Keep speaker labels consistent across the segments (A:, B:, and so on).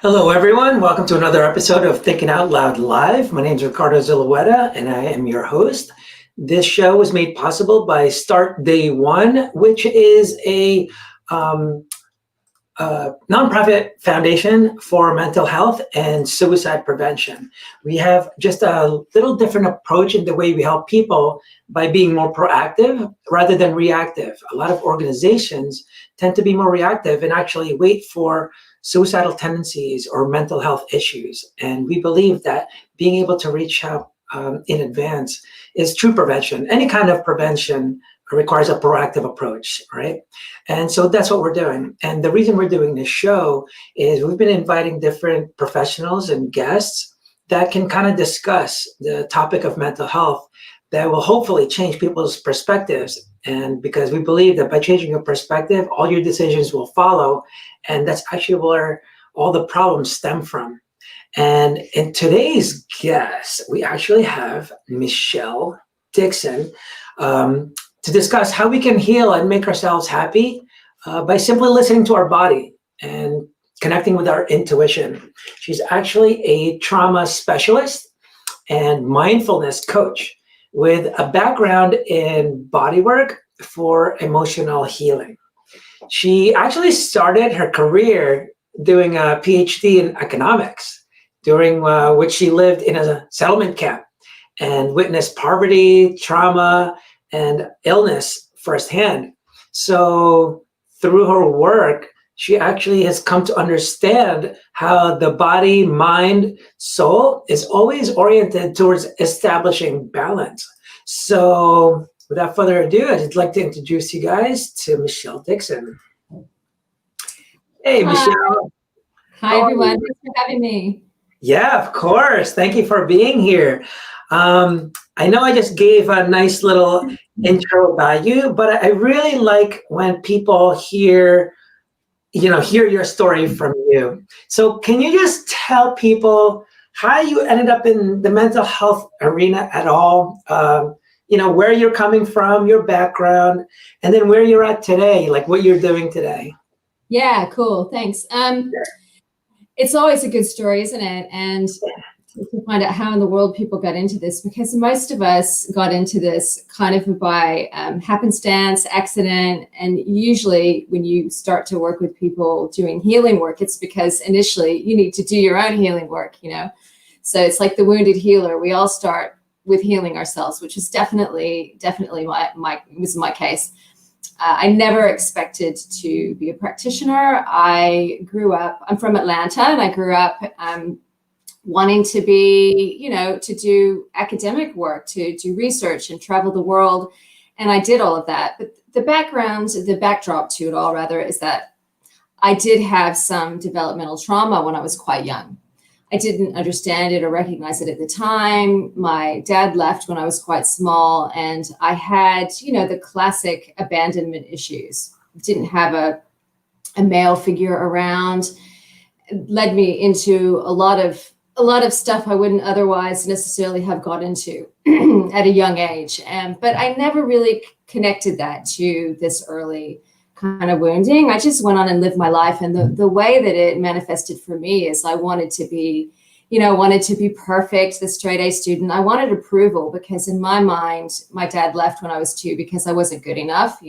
A: Hello, everyone. Welcome to another episode of Thinking Out Loud Live. My name is Ricardo Zulueta, and I am your host. This show was made possible by Start Day One, which is a nonprofit foundation for mental health and suicide prevention. We have just a little different approach in the way we help people by being more proactive rather than reactive. A lot of organizations tend to be more reactive and actually wait for suicidal tendencies or mental health issues. And we believe that being able to reach out in advance is true prevention. Any kind of prevention requires a proactive approach, right? And so that's what we're doing. And the reason we're doing this show is we've been inviting different professionals and guests that can kind of discuss the topic of mental health that will hopefully change people's perspectives. And because we believe that by changing your perspective, all your decisions will follow. And that's actually where all the problems stem from. And in today's guest, we actually have Michelle Dixon to discuss how we can heal and make ourselves happy by simply listening to our body and connecting with our intuition. She's actually a trauma specialist and mindfulness coach with a background in bodywork for emotional healing. She actually started her career doing a Ph.D. in economics, during which she lived in a settlement camp and witnessed poverty, trauma, and illness firsthand. So through her work, she actually has come to understand how the body, mind, soul is always oriented towards establishing balance. So without further ado, I'd like to introduce you guys to Michelle Dixon. Hey,
B: Hi.
A: Michelle.
B: Hi, everyone. Thanks for having me.
A: Yeah, of course. Thank you for being here. I know I just gave a nice little intro about you, but I really like when people hear your story from you. So can you just tell people how you ended up in the mental health arena at all? Where you're coming from, your background, and then where you're at today, like what you're doing today.
B: Yeah, cool. Thanks. It's always a good story, isn't it? And to find out how in the world people got into this, because most of us got into this kind of by happenstance, accident. And usually when you start to work with people doing healing work, it's because initially you need to do your own healing work, So it's like the wounded healer. We all start with healing ourselves, which is definitely my case. I never expected to be a practitioner. I'm from Atlanta, and I grew up wanting to be, to do academic work, to do research and travel the world. And I did all of that. But the backdrop to it all, rather, is that I did have some developmental trauma when I was quite young. I didn't understand it or recognize it at the time. My dad left when I was quite small, and I had, the classic abandonment issues. Didn't have a male figure around. It led me into a lot of stuff I wouldn't otherwise necessarily have got into at a young age. But I never really connected that to this early kind of wounding. I just went on and lived my life. And the way that it manifested for me is I wanted to be perfect, the straight A student. I wanted approval because in my mind, my dad left when I was 2 because I wasn't good enough,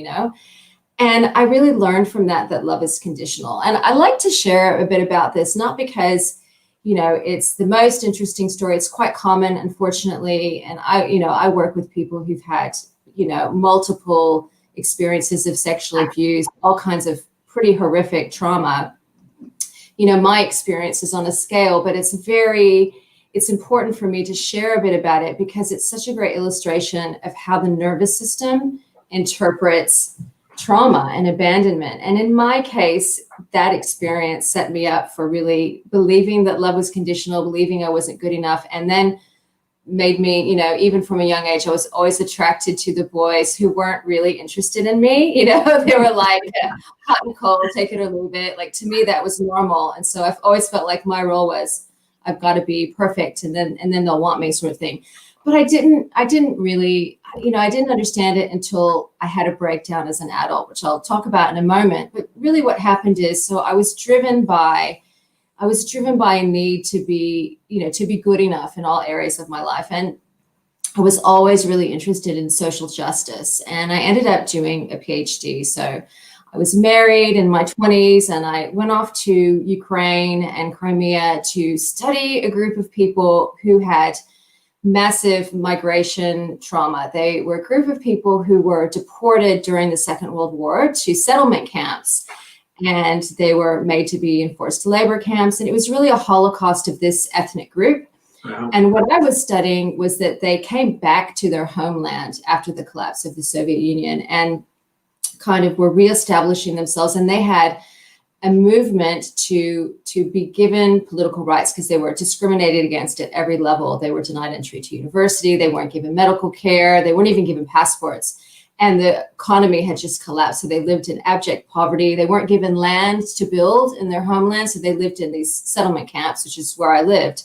B: And I really learned from that love is conditional. And I like to share a bit about this, not because, it's the most interesting story. It's quite common, unfortunately. And I work with people who've had, multiple experiences of sexual abuse, all kinds of pretty horrific trauma. My experience is on a scale, but it's important for me to share a bit about it because it's such a great illustration of how the nervous system interprets trauma and abandonment. And in my case, that experience set me up for really believing that love was conditional, believing I wasn't good enough, and then made me, even from a young age, I was always attracted to the boys who weren't really interested in me. They were like hot and cold, take it or leave it. Like, to me, that was normal. And so I've always felt like my role was I've got to be perfect and then they'll want me, sort of thing. But I didn't really, I didn't understand it until I had a breakdown as an adult, which I'll talk about in a moment. But really what happened is, so I was driven by I was driven by a need to be, to be good enough in all areas of my life. And I was always really interested in social justice. And I ended up doing a PhD. So I was married in my 20s, and I went off to Ukraine and Crimea to study a group of people who had massive migration trauma. They were a group of people who were deported during the Second World War to settlement camps, and they were made to be in forced labor camps. And it was really a Holocaust of this ethnic group.
A: Wow.
B: And what I was studying was that they came back to their homeland after the collapse of the Soviet Union and kind of were reestablishing themselves. And they had a movement to be given political rights because they were discriminated against at every level. They were denied entry to university. They weren't given medical care. They weren't even given passports. And the economy had just collapsed. So they lived in abject poverty. They weren't given land to build in their homeland. So they lived in these settlement camps, which is where I lived.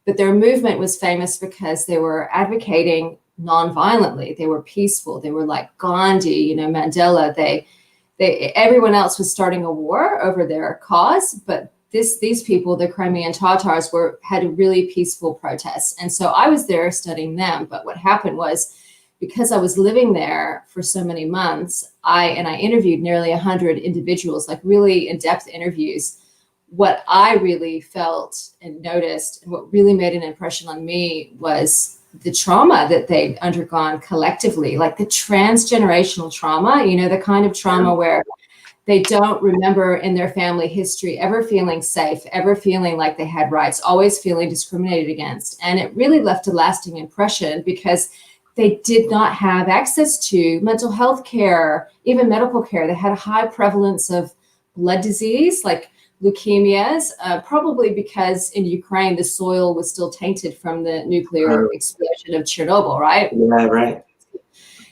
B: But their movement was famous because they were advocating nonviolently. They were peaceful. They were like Gandhi, Mandela. Everyone else was starting a war over their cause, but these people, the Crimean Tatars, had a really peaceful protests. And so I was there studying them. But what happened was, because I was living there for so many months, I interviewed nearly 100 individuals, like really in-depth interviews. What I really felt and noticed, and what really made an impression on me, was the trauma that they'd undergone collectively, like the transgenerational trauma, the kind of trauma where they don't remember in their family history ever feeling safe, ever feeling like they had rights, always feeling discriminated against. And it really left a lasting impression because they did not have access to mental health care, even medical care. They had a high prevalence of blood disease, like leukemias, probably because in Ukraine, the soil was still tainted from the nuclear explosion of Chernobyl, right?
A: Yeah, right.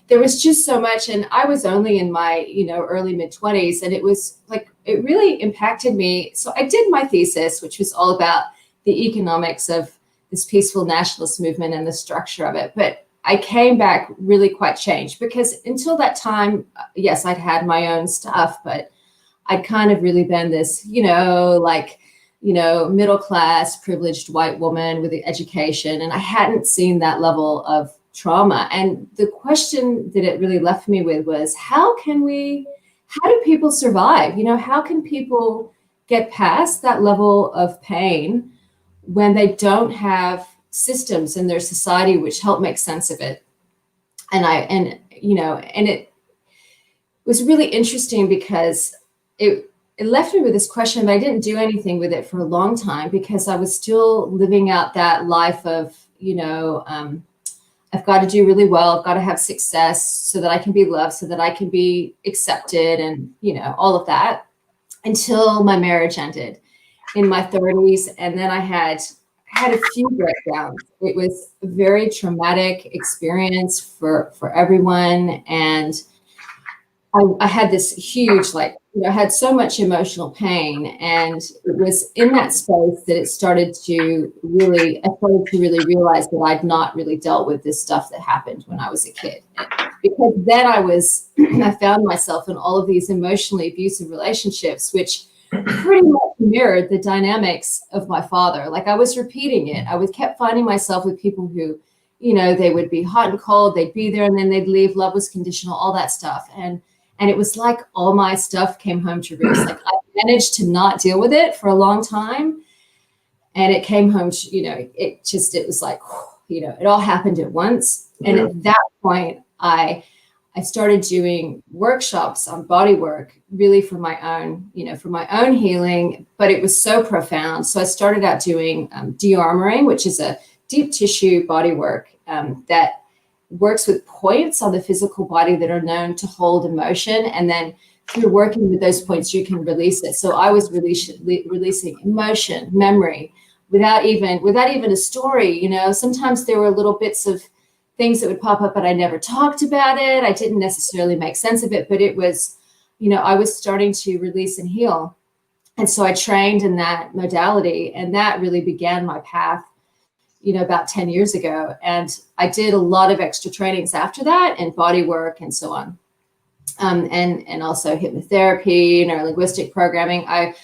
B: There was just so much. And I was only in my, early mid-20s, and it was like, it really impacted me. So I did my thesis, which was all about the economics of this peaceful nationalist movement and the structure of it. But I came back really quite changed, because until that time, yes, I'd had my own stuff, but I'd kind of really been this, middle class, privileged white woman with the education. And I hadn't seen that level of trauma. And the question that it really left me with was, how do people survive? How can people get past that level of pain when they don't have systems in their society which help make sense of it? And it was really interesting because it left me with this question, but I didn't do anything with it for a long time because I was still living out that life of, I've got to do really well. I've got to have success so that I can be loved, so that I can be accepted, and, all of that, until my marriage ended in my 30s. And then I had a few breakdowns. It was a very traumatic experience for everyone. And I had this huge, I had so much emotional pain, and it was in that space that I started to really realize that I'd not really dealt with this stuff that happened when I was a kid. Because then I found myself in all of these emotionally abusive relationships, which pretty much mirrored the dynamics of my father. Like, I was repeating it. I kept finding myself with people who, they would be hot and cold, they'd be there and then they'd leave, love was conditional, all that stuff. And it was like all my stuff came home to roost. Like, I managed to not deal with it for a long time. And it came home to, it was like, it all happened at once.
A: Yeah.
B: And at that point, I started doing workshops on bodywork, really for my own healing, but it was so profound. So I started out doing de-armoring, which is a deep tissue bodywork that works with points on the physical body that are known to hold emotion. And then through working with those points, you can release it. So I was releasing emotion, memory, without even a story. Sometimes there were little bits of things that would pop up, but I never talked about it. I didn't necessarily make sense of it, but it was, I was starting to release and heal. And so I trained in that modality, and that really began my path, about 10 years ago. And I did a lot of extra trainings after that, and body work and so on. And also hypnotherapy, neurolinguistic programming. I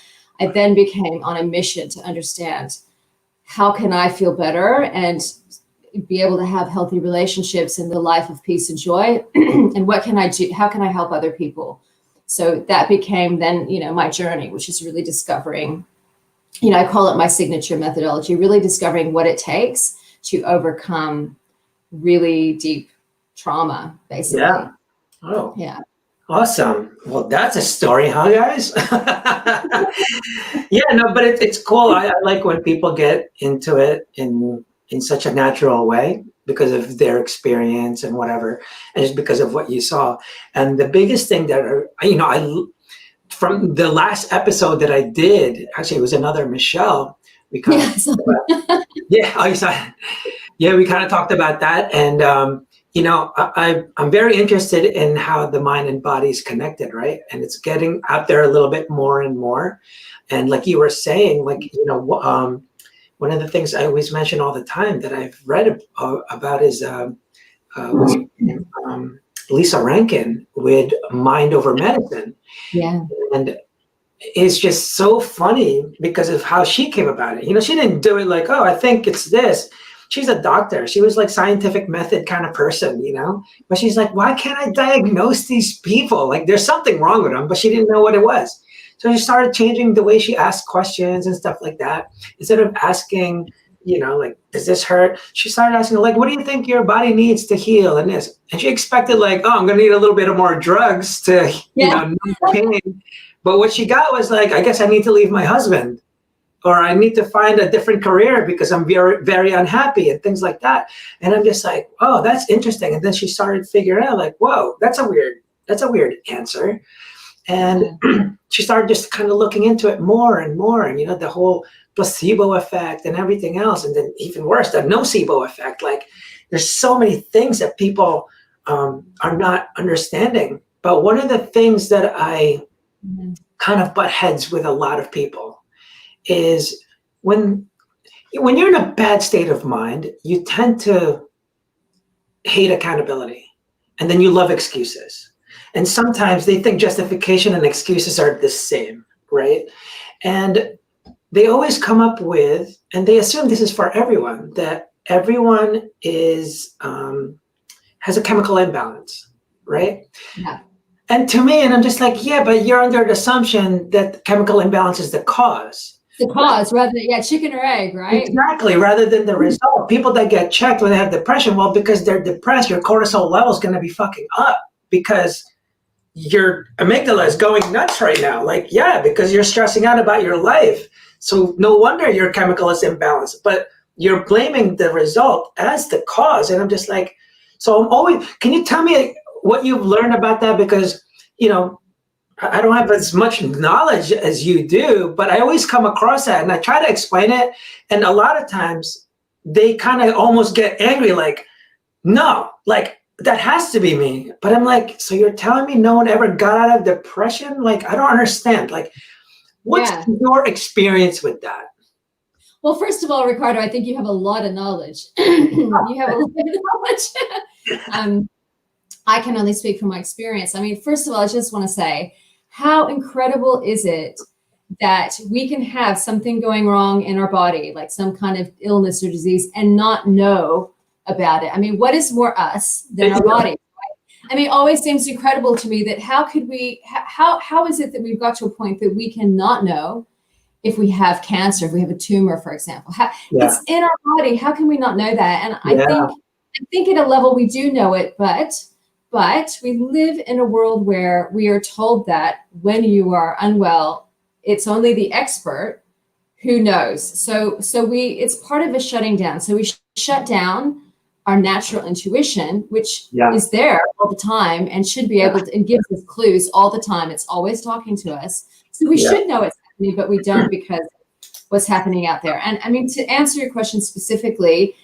B: I then became on a mission to understand how can I feel better and be able to have healthy relationships in the life of peace and joy. And what can I do? How can I help other people? So that became then, my journey, which is really discovering, I call it my signature methodology, really discovering what it takes to overcome really deep trauma, basically.
A: Yeah. Oh,
B: yeah.
A: Awesome. Well, that's a story, huh, guys? Yeah, no, but it's cool. I like when people get into it in such a natural way because of their experience and whatever, and just because of what you saw. And the biggest thing that I from the last episode that I did, actually, it was another Michelle. We kind of yeah, oh, you saw it. Yeah, we kind of talked about that, and I'm very interested in how the mind and body is connected, right? And it's getting out there a little bit more and more. And like you were saying, one of the things I always mention all the time that I've read about is Lisa Rankin with Mind Over Medicine.
B: Yeah.
A: And it's just so funny because of how she came about it. She didn't do it like, oh, I think it's this. She's a doctor. She was like scientific method kind of person, but she's like, why can't I diagnose these people? Like there's something wrong with them, but she didn't know what it was. So she started changing the way she asked questions and stuff like that. Instead of asking, like, does this hurt? She started asking, like, what do you think your body needs to heal and this? And she expected like, oh, I'm going to need a little bit of more drugs to, numb pain. But what she got was like, I guess I need to leave my husband, or I need to find a different career because I'm very, very unhappy and things like that. And I'm just like, oh, that's interesting. And then she started figuring out like, whoa, that's a weird answer. And she started just kind of looking into it more and more. And, the whole placebo effect and everything else. And then even worse, the nocebo effect. Like there's so many things that people are not understanding. But one of the things that I kind of butt heads with a lot of people is when you're in a bad state of mind, you tend to hate accountability, and then you love excuses. And sometimes they think justification and excuses are the same, right? And they always come up with, and they assume this is for everyone, that everyone is has a chemical imbalance, right?
B: Yeah.
A: And to me, and I'm just like, yeah, but you're under the assumption that chemical imbalance is the cause.
B: The cause, rather than, chicken or egg, right?
A: Exactly, rather than the result. People that get checked when they have depression, well, because they're depressed, your cortisol level is going to be fucking up because your amygdala is going nuts right now. Like, yeah, because you're stressing out about your life. So no wonder your chemical is imbalanced, but you're blaming the result as the cause. And I'm just like, so can you tell me what you've learned about that? Because, I don't have as much knowledge as you do, but I always come across that and I try to explain it. And a lot of times they kind of almost get angry, like, no, like that has to be me. But I'm like, so you're telling me no one ever got out of depression? Like, I don't understand. Like, what's your experience with that?
B: Well, first of all, Ricardo, I think you have a lot of knowledge. You have a lot of knowledge. I can only speak from my experience. I mean, first of all, I just want to say, how incredible is it that we can have something going wrong in our body, like some kind of illness or disease, and not know about it? I mean, what is more us than our body? Right? I mean, it always seems incredible to me that how is it that we've got to a point that we cannot know if we have cancer, if we have a tumor, for example? It's in our body. How can we not know that? And I think at a level we do know it, but we live in a world where we are told that when you are unwell, it's only the expert who knows. So it's part of a shutting down. So we shut down our natural intuition, which is there all the time and should be able to, and gives us clues all the time. It's always talking to us. So we should know it's happening, but we don't because what's happening out there. And I mean, to answer your question specifically,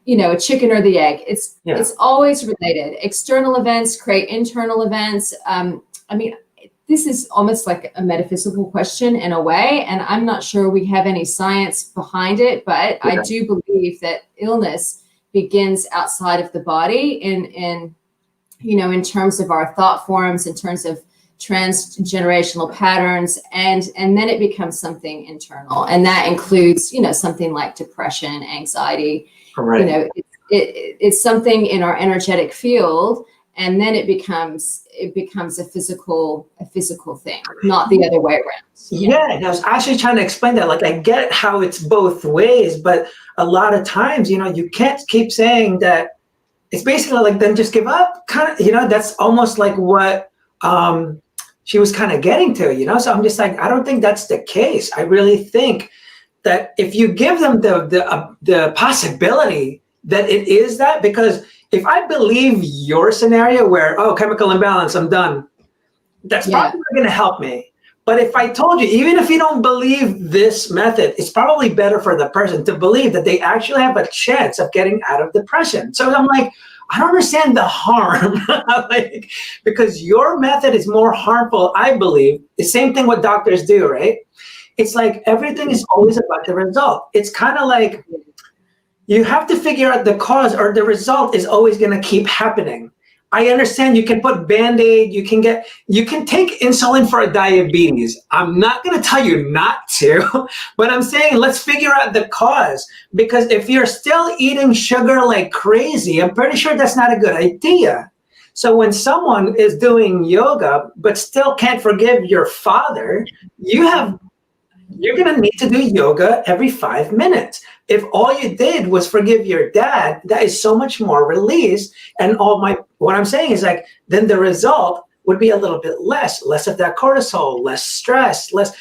B: a chicken or the egg, it's always related. External events create internal events. I mean, this is almost like a metaphysical question in a way, and I'm not sure we have any science behind it, but I do believe that illness begins outside of the body in terms of our thought forms, in terms of transgenerational patterns, and then it becomes something internal, and that includes, you know, something like depression, anxiety.
A: Right.
B: You know, it's something in our energetic field, and then it becomes a physical thing, not the other way around.
A: Yeah, and I was actually trying to explain that. Like, I get how it's both ways, but a lot of times, you know, you can't keep saying that. It's basically like, then just give up, kind of, you know. That's almost like what she was kind of getting to, you know. So I'm just like, I don't think that's the case. I really think that if you give them the possibility that it is that, because if I believe your scenario where, oh, chemical imbalance, I'm done, that's probably not going to help me. But if I told you, even if you don't believe this method, it's probably better for the person to believe that they actually have a chance of getting out of depression. So I'm like, I don't understand the harm, like, because your method is more harmful, I believe. The same thing what doctors do, right? It's like everything is always about the result. It's kind of like you have to figure out the cause, or the result is always going to keep happening. I understand you can put Band-Aid, you can take insulin for diabetes. I'm not going to tell you not to, but I'm saying let's figure out the cause, because if you're still eating sugar like crazy, I'm pretty sure that's not a good idea. So when someone is doing yoga but still can't forgive your father, you're going to need to do yoga every 5 minutes. If all you did was forgive your dad, that is so much more release. And what I'm saying is, like, then the result would be a little bit less of that cortisol, less stress, less.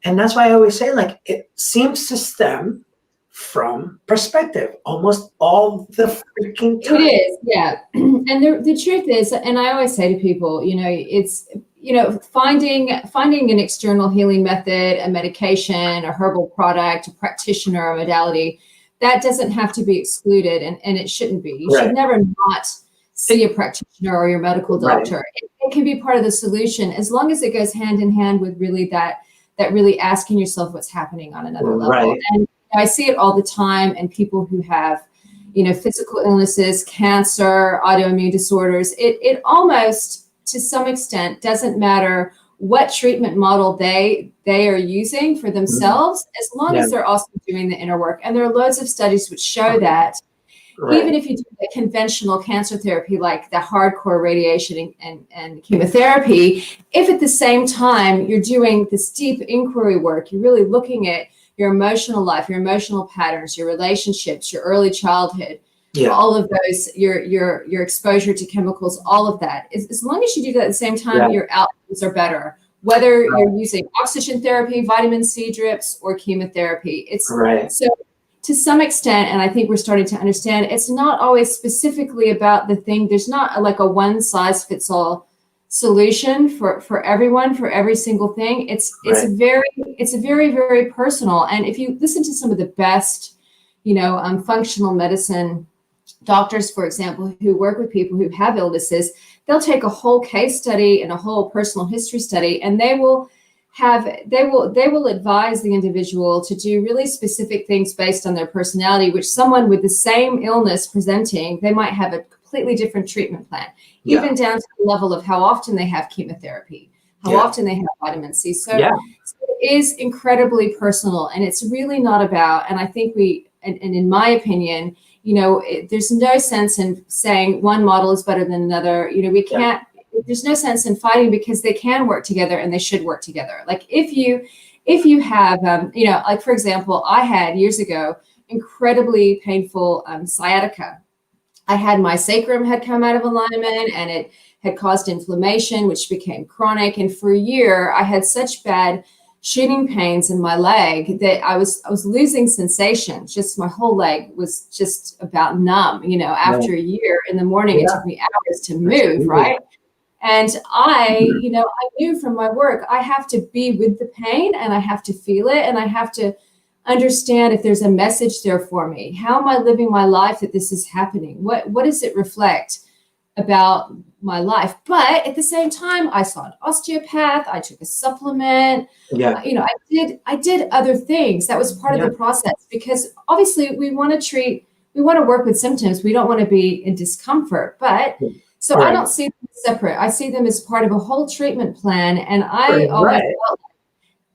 A: And that's why I always say, like, it seems to stem from perspective almost all the freaking time.
B: It is, yeah. And the truth is, and I always say to people, you know, it's, you know, finding an external healing method, a medication, a herbal product, a practitioner, a modality, that doesn't have to be excluded, and it shouldn't be. You should never not see a practitioner or your medical doctor. It can be part of the solution, as long as it goes hand in hand with really that really asking yourself what's happening on another level. And I see it all the time, and people who have, you know, physical illnesses, cancer, autoimmune disorders, it almost, to some extent, doesn't matter what treatment model they are using for themselves, as long as they're also doing the inner work. And there are loads of studies which show that even if you do the conventional cancer therapy, like the hardcore radiation and chemotherapy, if at the same time you're doing this deep inquiry work, you're really looking at your emotional life, your emotional patterns, your relationships, your early childhood, all of those, your exposure to chemicals, all of that. As long as you do that at the same time, your outcomes are better. Whether you're using oxygen therapy, vitamin C drips, or chemotherapy, it's so to some extent, and I think we're starting to understand, it's not always specifically about the thing. There's not like a one size fits all solution for everyone, for every single thing. It's very, very personal. And if you listen to some of the best, you know, functional medicine doctors, for example, who work with people who have illnesses, they'll take a whole case study and a whole personal history study, and they will advise the individual to do really specific things based on their personality, which someone with the same illness presenting, they might have a completely different treatment plan, even down to the level of how often they have chemotherapy, how often they have vitamin C. So it is incredibly personal, and it's really not about, and I think and in my opinion, you know, there's no sense in saying one model is better than another. You know, we can't, there's no sense in fighting, because they can work together and they should work together. Like if you have, you know, like for example, I had years ago, incredibly painful sciatica. I had my sacrum had come out of alignment, and it had caused inflammation, which became chronic. And for a year, I had such bad shooting pains in my leg that I was losing sensation. Just my whole leg was just about numb, you know, after a year. In the morning, it took me hours to move, right? And I knew from my work, I have to be with the pain, and I have to feel it, and I have to understand if there's a message there for me. How am I living my life that this is happening? What does it reflect about my life? But at the same time, I saw an osteopath, I took a supplement, you know, I did other things. That was part of the process, because obviously we want to work with symptoms. We don't want to be in discomfort, but So I don't see them separate. I see them as part of a whole treatment plan. And I always felt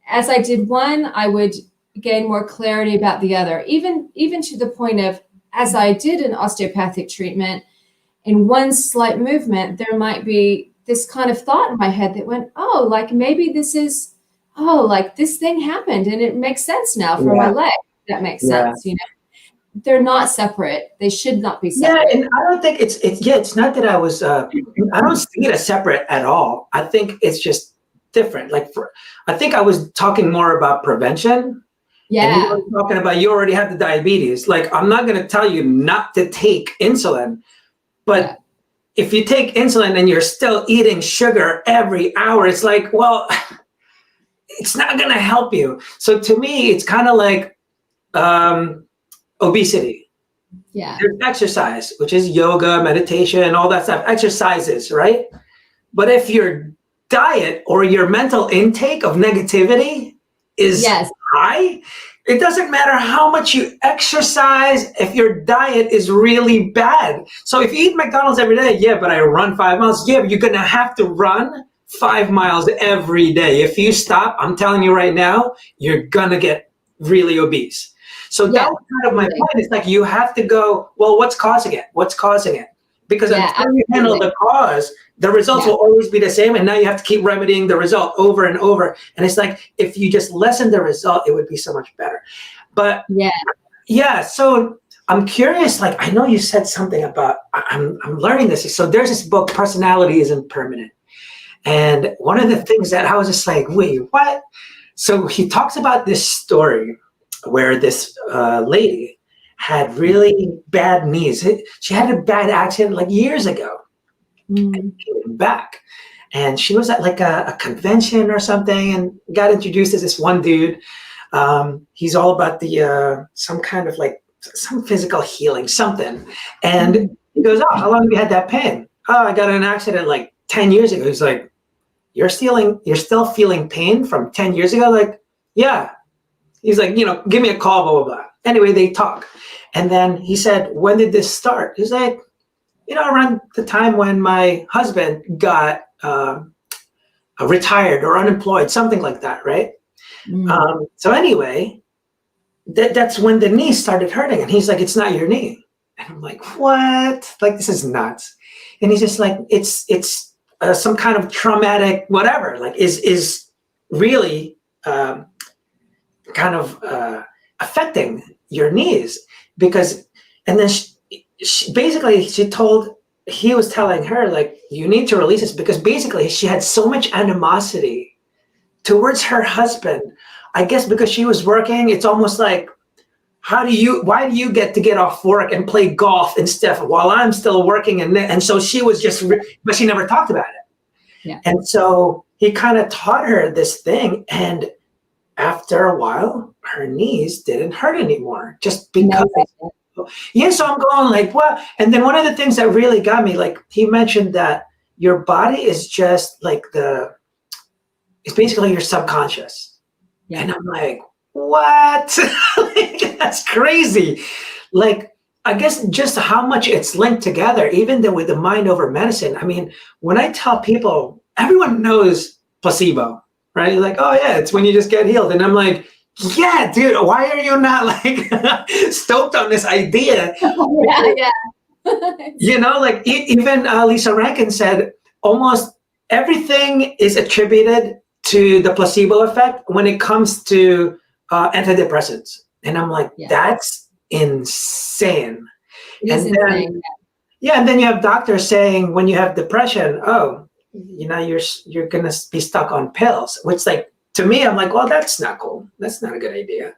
B: as I did one, I would gain more clarity about the other, even to the point of, as I did an osteopathic treatment, in one slight movement, there might be this kind of thought in my head that went, oh, like maybe this is, oh, like this thing happened and it makes sense now for my leg. That makes sense, you know. They're not separate. They should not be separate.
A: Yeah, and I don't think it's not that I was, I don't see it as separate at all. I think it's just different. Like, I think I was talking more about prevention.
B: Yeah.
A: And you were talking about you already have the diabetes. Like, I'm not going to tell you not to take insulin, but if you take insulin and you're still eating sugar every hour, it's like, well, it's not going to help you. So to me, it's kind of like obesity.
B: Yeah.
A: There's exercise, which is yoga, meditation, all that stuff, exercises, right? But if your diet or your mental intake of negativity is high, it doesn't matter how much you exercise if your diet is really bad. So if you eat McDonald's every day, yeah, but I run 5 miles. Yeah, but you're going to have to run 5 miles every day. If you stop, I'm telling you right now, you're going to get really obese. So that was kind of my point. It's like you have to go, well, what's causing it? What's causing it? Because until you handle the cause, the results will always be the same. And now you have to keep remedying the result over and over. And it's like, if you just lessen the result, it would be so much better. But so I'm curious, like, I know you said something about, I'm learning this. So there's this book, Personality Isn't Permanent. And one of the things that I was just like, wait, what? So he talks about this story where this lady had really bad knees. She had a bad accident like years ago. And came back. And she was at like a convention or something and got introduced as this one dude. He's all about the some kind of like some physical healing, something. And he goes, oh, how long have you had that pain? Oh, I got in an accident like 10 years ago. He's like, you're still feeling pain from 10 years ago? Like, yeah. He's like, you know, give me a call, blah, blah, blah. Anyway, they talk. And then he said, when did this start? He's like, you know, around the time when my husband got retired or unemployed, something like that, right? So anyway, that's when the knee started hurting. And he's like, it's not your knee. And I'm like, what? Like, this is nuts. And he's just like, it's some kind of traumatic whatever, like is really kind of affecting your knees. Because, and then he was telling her, like, you need to release this, because basically she had so much animosity towards her husband. I guess because she was working, it's almost like, why do you get off work and play golf and stuff while I'm still working? And so she was just, but she never talked about it.
B: Yeah. And
A: so he kind of taught her this thing. And after a while, her knees didn't hurt anymore, just because. So I'm going like, well, and then one of the things that really got me, like, he mentioned that your body is just like it's basically your subconscious. Yeah. And I'm like, what? Like, that's crazy. Like, I guess just how much it's linked together, even with the mind over medicine. I mean, when I tell people, everyone knows placebo, right? Like, oh yeah, it's when you just get healed. And I'm like, yeah, dude, why are you not like stoked on this idea? You know, like even Lisa Rankin said, almost everything is attributed to the placebo effect when it comes to antidepressants. And I'm like, that's insane. And then you have doctors saying when you have depression, oh, you know, you're gonna be stuck on pills, which, like, to me, I'm like, well, that's not cool. That's not a good idea.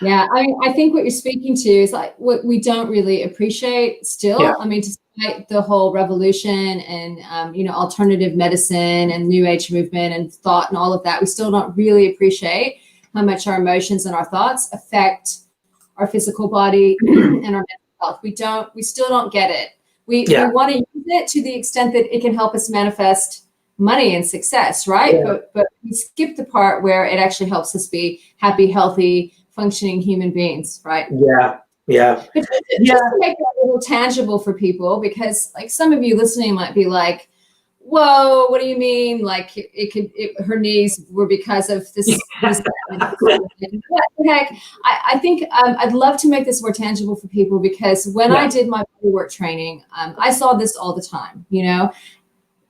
B: Yeah, I think what you're speaking to is like what we don't really appreciate still. Yeah. I mean, despite the whole revolution and, you know, alternative medicine and New Age movement and thought and all of that, we still don't really appreciate how much our emotions and our thoughts affect our physical body and our mental health. We still don't get it. We want to use it to the extent that it can help us manifest money and success, right? Yeah. But we skip the part where it actually helps us be happy, healthy, functioning human beings, right?
A: Yeah.
B: But just to make that a little tangible for people, because like some of you listening might be like, whoa, what do you mean? Like her knees were because of this. What the heck? I think I'd love to make this more tangible for people, because when I did my bodywork training, I saw this all the time,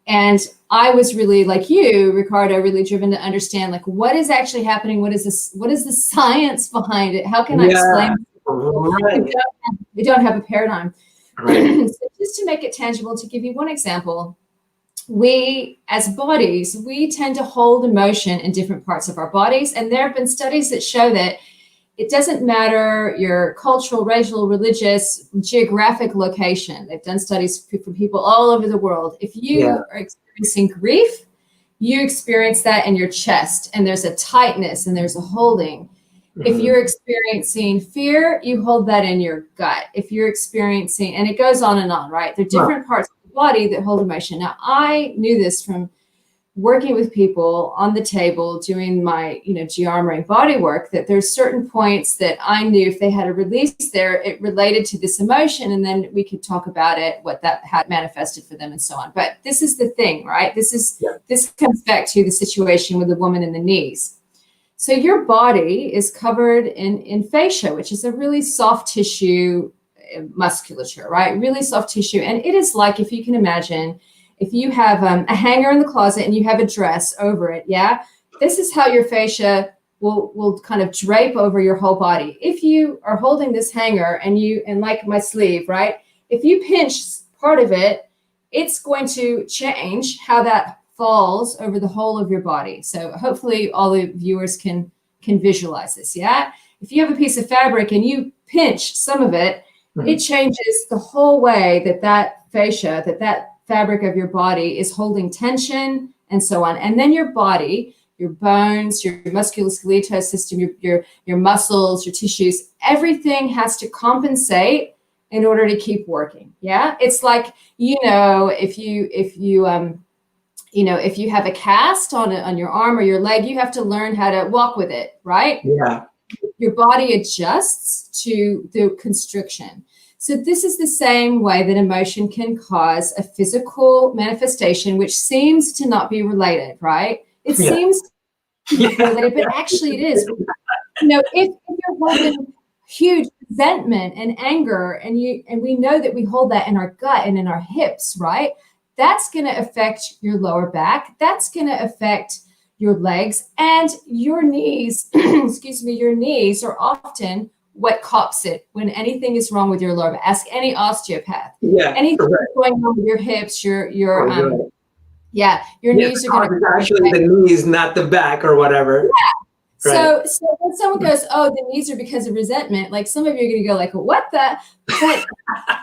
B: and I was really, like you, Ricardo, really driven to understand like what is actually happening. What is the science behind it? How can I explain it?
A: Right.
B: We don't have a paradigm.
A: Right.
B: So just to make it tangible, to give you one example, we as bodies, we tend to hold emotion in different parts of our bodies. And there have been studies that show that it doesn't matter your cultural, racial, religious, geographic location. They've done studies from people all over the world. If you are experiencing grief, you experience that in your chest, and there's a tightness and there's a holding. If you're experiencing fear, you hold that in your gut. If you're experiencing, and it goes on and on, right? There are different parts of the body that hold emotion. Now, I knew this from working with people on the table, doing my, geometry body work, that there's certain points that I knew if they had a release there, it related to this emotion, and then we could talk about it, what that had manifested for them and so on. But this is the thing, right? This comes back to the situation with the woman in the knees. So your body is covered in fascia, which is a really soft tissue musculature, right? Really soft tissue. And it is like, if you can imagine, if you have a hanger in the closet and you have a dress over it, this is how your fascia will kind of drape over your whole body. If you are holding this hanger and like my sleeve, right? If you pinch part of it, it's going to change how that falls over the whole of your body. So hopefully all the viewers can visualize this. If you have a piece of fabric and you pinch some of it, it changes the whole way that fascia, that fabric of your body is holding tension and so on. And then your body, your bones, your musculoskeletal system, your muscles, your tissues, everything has to compensate in order to keep working. It's like, if you have a cast on your arm or your leg, you have to learn how to walk with it, right?
A: Yeah.
B: Your body adjusts to the constriction. So this is the same way that emotion can cause a physical manifestation, which seems to not be related, right? It seems to be related, but actually it is. If you're holding huge resentment and anger, and we know that we hold that in our gut and in our hips, right? That's going to affect your lower back. That's going to affect your legs and your knees. Your knees are often what cops it when anything is wrong with your lower back. Ask any osteopath. Anything going on with your hips, your knees are going to
A: actually the knees, not the back or whatever.
B: So when someone goes, oh, the knees are because of resentment, like some of you are going to go like, what the? But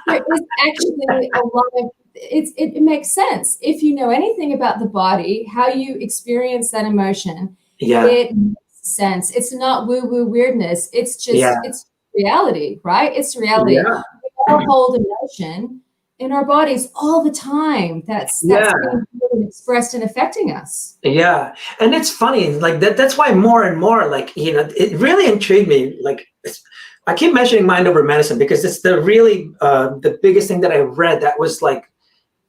B: there is actually a lot of, it makes sense. If you know anything about the body, how you experience that emotion, it makes sense. It's not woo-woo weirdness. It's just, it's reality, right? It's reality. We all hold emotion in our bodies all the time. That's being expressed and affecting us.
A: Yeah. And it's funny, like that's why more and more, like, it really intrigued me. Like, I keep mentioning mind over medicine because it's the biggest thing that I read that was like,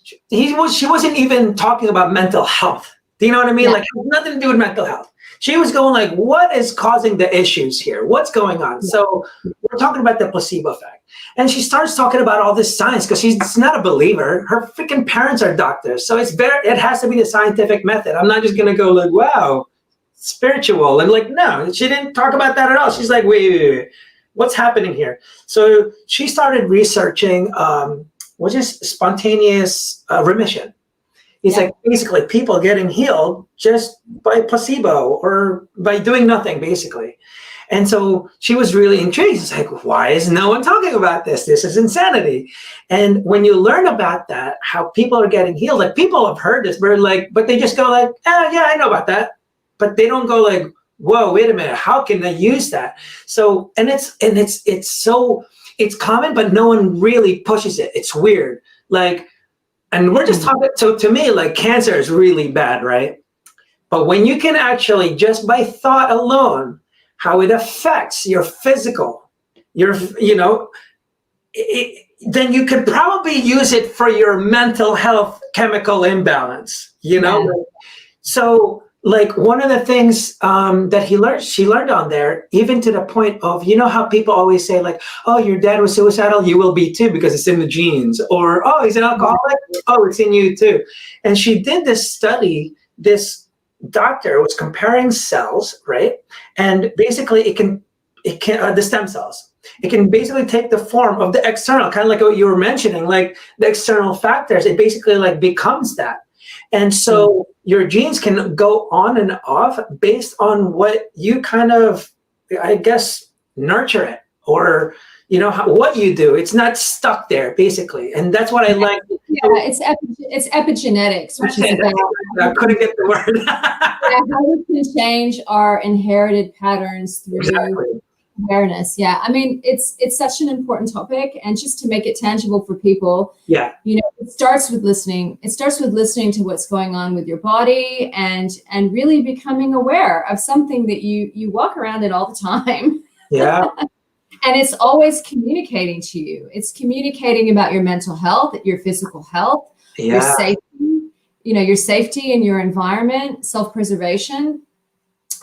A: she wasn't even talking about mental health. Do you know what I mean? Like, it has nothing to do with mental health. She was going like, what is causing the issues here? What's going on? So we're talking about the placebo effect. And she starts talking about all this science because she's not a believer. Her freaking parents are doctors. So it has to be the scientific method. I'm not just going to go like, wow, spiritual. And like, no, she didn't talk about that at all. She's like, wait, what's happening here? So she started researching what is spontaneous remission. It's like basically people getting healed just by placebo or by doing nothing, basically. And so she was really intrigued. It's like, why is no one talking about this? This is insanity. And when you learn about that, how people are getting healed, like people have heard this, but they just go like, oh yeah, I know about that. But they don't go like, whoa, wait a minute, how can I use that? So, it's common, but no one really pushes it. It's weird. Like, and we're just talking, so to me, like cancer is really bad, right? But when you can actually, just by thought alone, how it affects your physical, then you could probably use it for your mental health chemical imbalance,
B: Yeah.
A: So like one of the things that she learned on there, even to the point of, how people always say like, oh, your dad was suicidal, you will be too, because it's in the genes, or, oh, he's an alcoholic, oh, it's in you too. And she did this study, this doctor was comparing cells, right? And basically it can the stem cells, it can basically take the form of the external, kind of like what you were mentioning, like the external factors. It basically like becomes that. And so your genes can go on and off based on what you kind of, I guess, nurture it, or, what you do. It's not stuck there, basically. And that's what I like.
B: Yeah, it's epigenetics, which is about
A: I couldn't get the word.
B: how we can change our inherited patterns through awareness. Yeah, I mean, it's such an important topic, and just to make it tangible for people, it starts with listening. It starts with listening to what's going on with your body, and really becoming aware of something that you walk around in all the time.
A: Yeah.
B: And it's always communicating to you. It's communicating about your mental health, your physical health, your safety, your safety in your environment, self-preservation.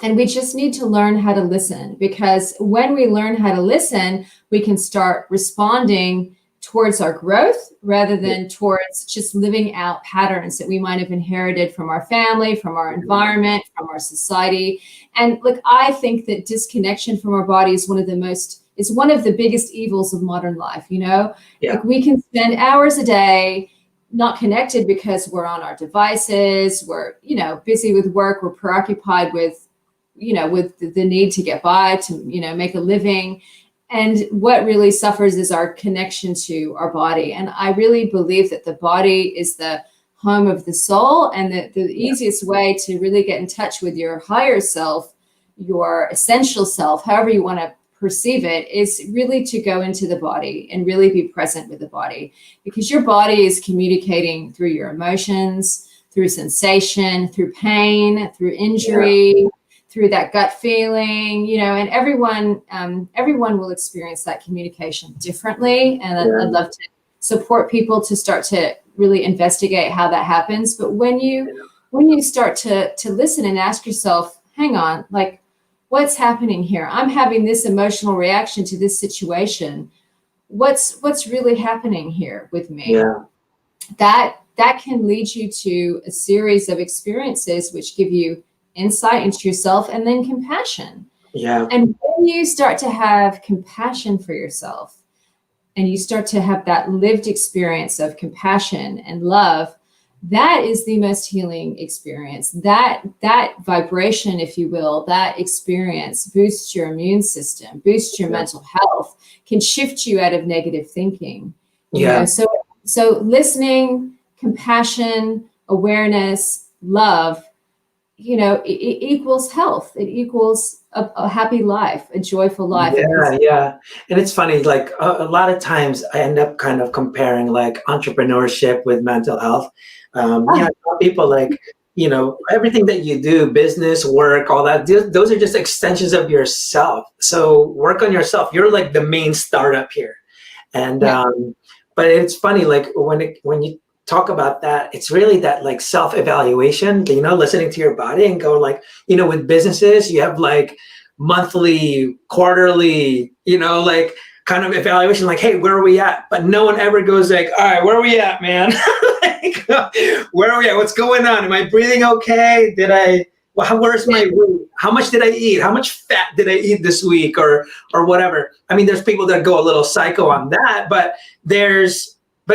B: And we just need to learn how to listen, because when we learn how to listen, we can start responding towards our growth rather than towards just living out patterns that we might have inherited from our family, from our environment, from our society. And look, I think that disconnection from our body is one of the biggest evils of modern life. Like we can spend hours a day not connected because we're on our devices, we're, busy with work, we're preoccupied with the need to get by, to, make a living. And what really suffers is our connection to our body. And I really believe that the body is the home of the soul, and that the easiest way to really get in touch with your higher self, your essential self, however you want to perceive it, is really to go into the body and really be present with the body, because your body is communicating through your emotions, through sensation, through pain, through injury, through that gut feeling, and everyone will experience that communication differently. And I'd love to support people to start to really investigate how that happens. But when you start to listen and ask yourself, hang on, like, what's happening here? I'm having this emotional reaction to this situation. What's really happening here with me?
A: Yeah.
B: That can lead you to a series of experiences which give you insight into yourself, and then compassion.
A: Yeah.
B: And when you start to have compassion for yourself, and you start to have that lived experience of compassion and love, that is the most healing experience. That vibration, if you will, that experience boosts your immune system, boosts your mental health, can shift you out of negative thinking. So listening, compassion, awareness, love, it equals health. It equals a happy life, a joyful life.
A: Yeah. And it's funny, like a lot of times I end up kind of comparing like entrepreneurship with mental health. People like, everything that you do, business, work, all that, those are just extensions of yourself. So work on yourself. You're like the main startup here. And, but it's funny, like when you talk about that, it's really that like self-evaluation, listening to your body and go like, with businesses, you have like monthly, quarterly, like kind of evaluation, like, hey, where are we at? But no one ever goes like, all right, where are we at, man? Like, where are we at? What's going on? Am I breathing okay? Where's my weight? How much did I eat? How much fat did I eat this week, or whatever? I mean, there's people that go a little psycho on that, but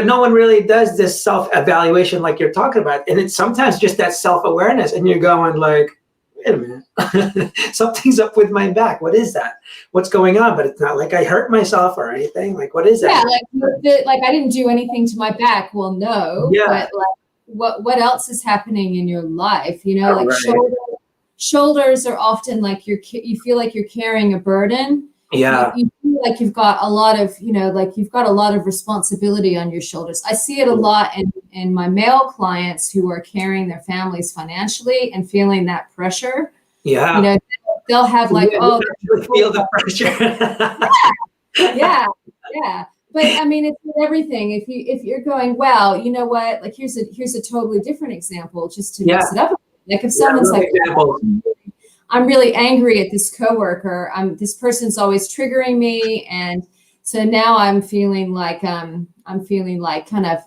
A: no one really does this self-evaluation like you're talking about. And it's sometimes just that self-awareness, and you're going like, wait a minute, something's up with my back. What is that? What's going on? But it's not like I hurt myself or anything. Like, what is that?
B: Yeah, like I didn't do anything to my back. Well, no, but like what else is happening in your life? Like shoulders are often like you feel like you're carrying a burden.
A: Yeah.
B: You feel like you've got a lot of, you've got a lot of responsibility on your shoulders. I see it a lot in my male clients who are carrying their families financially and feeling that pressure.
A: Yeah.
B: They'll have like,
A: feel the pressure.
B: Yeah, yeah. But I mean, it's with everything. If you're going, well, you know what? Like here's a totally different example, just to mix
A: Yeah.
B: it up. Like if
A: Yeah, I
B: someone's
A: love
B: like,
A: examples.
B: I'm really angry at this coworker. This person's always triggering me, and so now I'm feeling like kind of,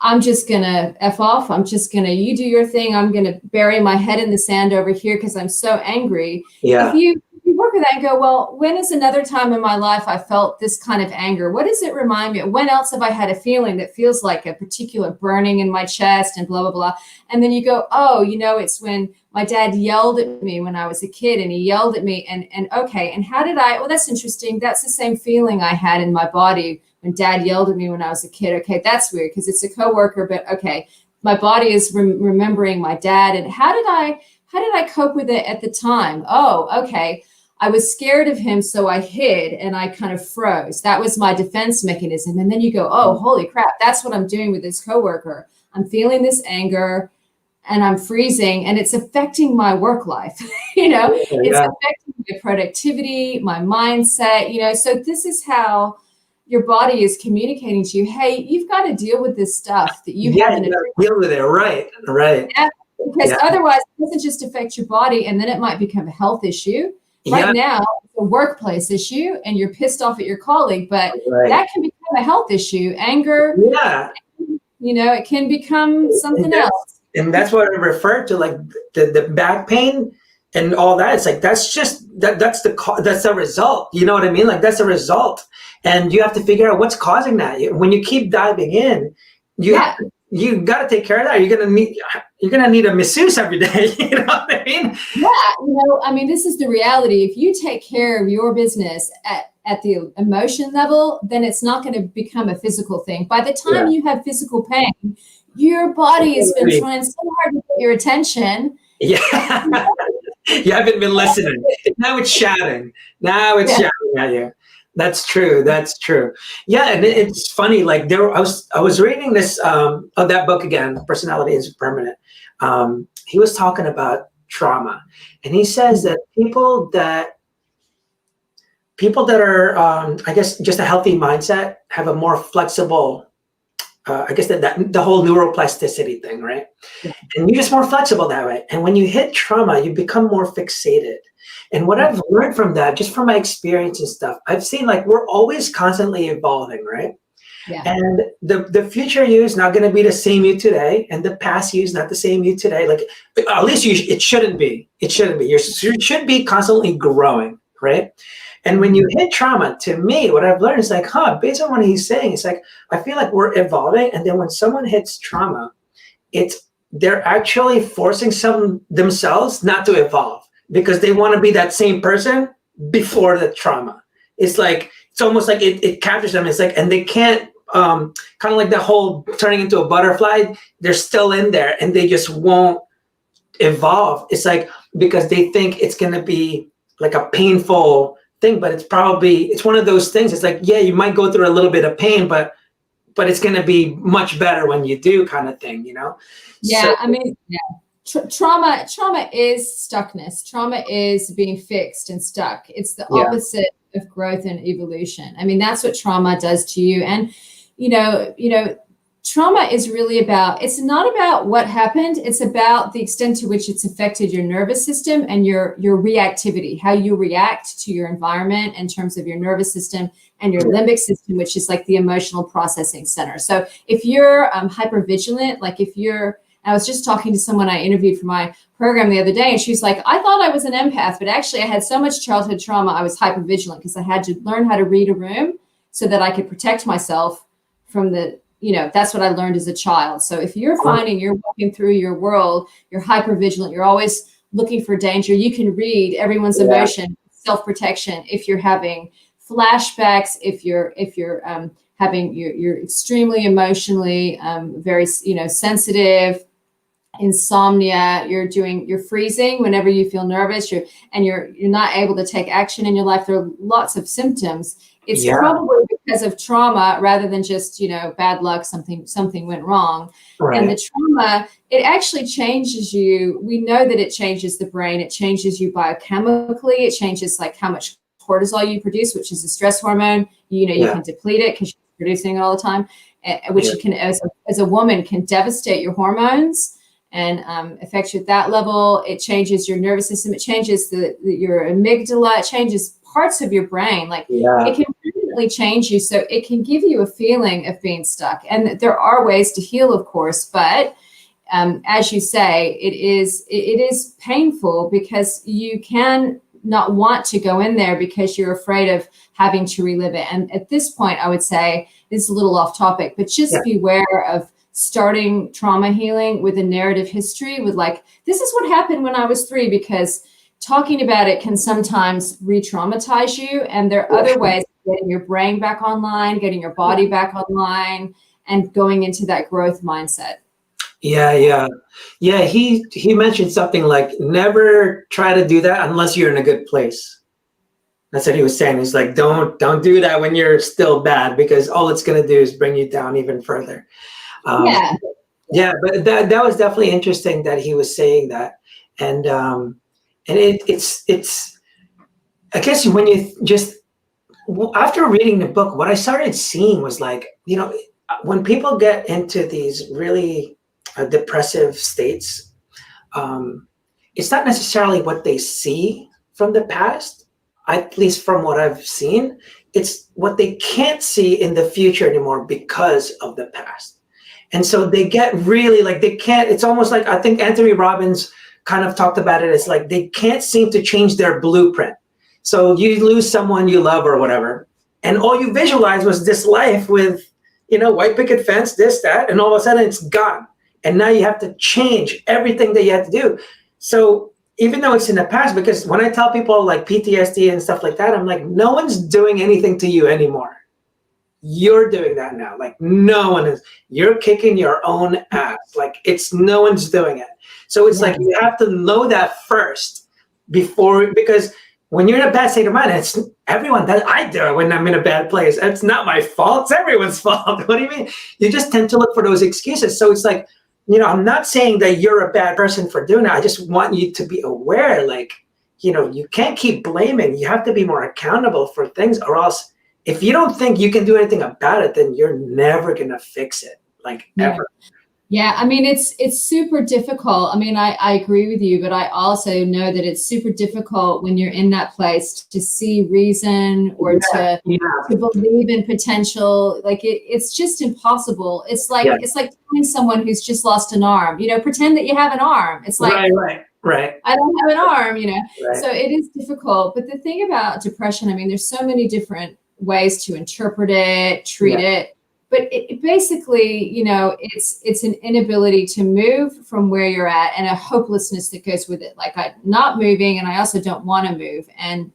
B: I'm just gonna F off. I'm just gonna, you do your thing. I'm gonna bury my head in the sand over here because I'm so angry.
A: Yeah.
B: If you work with that and go, well, when is another time in my life I felt this kind of anger? What does it remind me of? When else have I had a feeling that feels like a particular burning in my chest and blah, blah, blah. And then you go, oh, it's when my dad yelled at me when I was a kid, and he yelled at me and okay. And how did well, that's interesting. That's the same feeling I had in my body when dad yelled at me when I was a kid. Okay, that's weird because it's a coworker, but okay, my body is remembering my dad. And how did I cope with it at the time? Oh, okay. I was scared of him, so I hid and I kind of froze. That was my defense mechanism. And then you go, oh, holy crap, that's what I'm doing with this coworker. I'm feeling this anger and I'm freezing, and it's affecting my work life. It's affecting my productivity, my mindset, so this is how your body is communicating to you, hey, you've got to deal with this stuff that you haven't
A: deal with it. Right.
B: Yeah, because otherwise it doesn't just affect your body, and then it might become a health issue. Right now, it's a workplace issue, and you're pissed off at your colleague, but that can become a health issue. Anger, it can become something else.
A: And that's what I refer to, like the back pain and all that. It's like that's just that's the result. You know what I mean? Like that's the result, and you have to figure out what's causing that. When you keep diving in, you got to take care of that. You're gonna need a masseuse every day. You know what I mean?
B: Yeah, this is the reality. If you take care of your business at the emotion level, then it's not going to become a physical thing. By the time you have physical pain, your body has been trying so hard to get your attention.
A: Yeah. You haven't been listening. Now it's shouting. Shouting at you. That's true. Yeah, and it's funny. Like I was reading this that book again, Personality is Permanent. He was talking about trauma, and he says that people that are I guess just a healthy mindset have a more flexible. I guess that the whole neuroplasticity thing, right? Yeah. And you're just more flexible that way. And when you hit trauma, you become more fixated. And what I've learned from that, just from my experience and stuff, I've seen like we're always constantly evolving, right? Yeah. And the future you is not going to be the same you today, and the past you is not the same you today. Like at least it shouldn't be. It shouldn't be. You should be constantly growing, right? And when you hit trauma, to me, what I've learned is like, based on what he's saying, it's like, I feel like we're evolving. And then when someone hits trauma, they're actually forcing themselves not to evolve because they want to be that same person before the trauma. It's like, it's almost like it captures them. It's like, and they can't, kind of like the whole turning into a butterfly, they're still in there and they just won't evolve. It's like, because they think it's going to be like a painful thing, but it's one of those things. It's like, yeah, you might go through a little bit of pain, but it's going to be much better when you do, kind of thing,
B: Yeah, so, trauma is stuckness. Trauma is being fixed and stuck. It's the opposite of growth and evolution. That's what trauma does to you. And trauma is really it's not about what happened. It's about the extent to which it's affected your nervous system and your reactivity, how you react to your environment in terms of your nervous system and your limbic system, which is like the emotional processing center. So if you're hypervigilant, I was just talking to someone I interviewed for my program the other day, and she was like, I thought I was an empath, but actually I had so much childhood trauma, I was hypervigilant because I had to learn how to read a room so that I could protect myself from that's what I learned as a child. So if you're finding you're walking through your world, you're hypervigilant, you're always looking for danger, you can read everyone's emotion, self-protection. If you're having flashbacks, if you're you're extremely emotionally very sensitive, insomnia, you're freezing whenever you feel nervous, you're not able to take action in your life. There are lots of symptoms. It's probably because of trauma rather than just, bad luck, something went wrong. Right. And the trauma, it actually changes you. We know that it changes the brain. It changes you biochemically. It changes like how much cortisol you produce, which is a stress hormone. You can deplete it because you're producing it all the time, which you can, as a woman, can devastate your hormones and affect you at that level. It changes your nervous system. It changes your amygdala. It changes parts of your brain. Like it can permanently change you. So it can give you a feeling of being stuck. And there are ways to heal, of course, but as you say, it is painful because you can not want to go in there because you're afraid of having to relive it. And at this point, I would say, this is a little off topic, but just beware of starting trauma healing with a narrative history with like, this is what happened when I was 3, because talking about it can sometimes re-traumatize you. And there are other ways of getting your brain back online, getting your body back online, and going into that growth mindset.
A: Yeah. He mentioned something like, never try to do that unless you're in a good place. That's what he was saying. He's like, don't do that when you're still bad, because all it's going to do is bring you down even further. But that was definitely interesting that he was saying that. And it's I guess when you just, after reading the book, what I started seeing was like, when people get into these really depressive states, it's not necessarily what they see from the past, at least from what I've seen. It's what they can't see in the future anymore because of the past. And so they get really like, they can't, it's almost like, I think Anthony Robbins kind of talked about it. It's like, they can't seem to change their blueprint. So you lose someone you love or whatever, and all you visualize was this life with, white picket fence, this, that, and all of a sudden it's gone. And now you have to change everything that you have to do. So even though it's in the past, because when I tell people like PTSD and stuff like that, I'm like, no one's doing anything to you anymore. You're doing that now. Like no one is. You're kicking your own ass. Like no one's doing it. So it's like you have to know that first because when you're in a bad state of mind, it's everyone that I do it when I'm in a bad place. It's not my fault. It's everyone's fault. What do you mean? You just tend to look for those excuses. So it's like, I'm not saying that you're a bad person for doing it. I just want you to be aware, like, you can't keep blaming. You have to be more accountable for things, or else if you don't think you can do anything about it, then you're never going to fix it, like ever.
B: Yeah, I mean, it's super difficult. I mean, I agree with you, but I also know that it's super difficult when you're in that place to see reason or to believe in potential. Like it's just impossible. It's like telling someone who's just lost an arm, pretend that you have an arm. It's like,
A: right.
B: I don't have an arm,
A: Right.
B: So it is difficult. But the thing about depression, I mean, there's so many different ways to interpret it, treat it. But it basically, it's an inability to move from where you're at and a hopelessness that goes with it. Like I'm not moving, and I also don't want to move. And,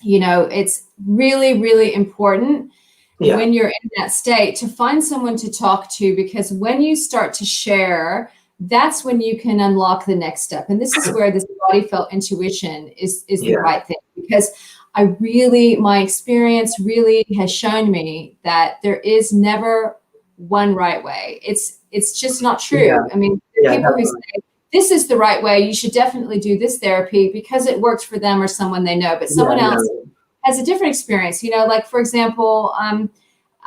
B: it's really, really important when you're in that state to find someone to talk to, because when you start to share, that's when you can unlock the next step. And this is where this body felt intuition is the right thing, because my experience really has shown me that there is never one right way. It's just not true.
A: Yeah.
B: I mean, people who say, this is the right way, you should definitely do this therapy because it worked for them or someone they know, but someone else has a different experience. Like, for example,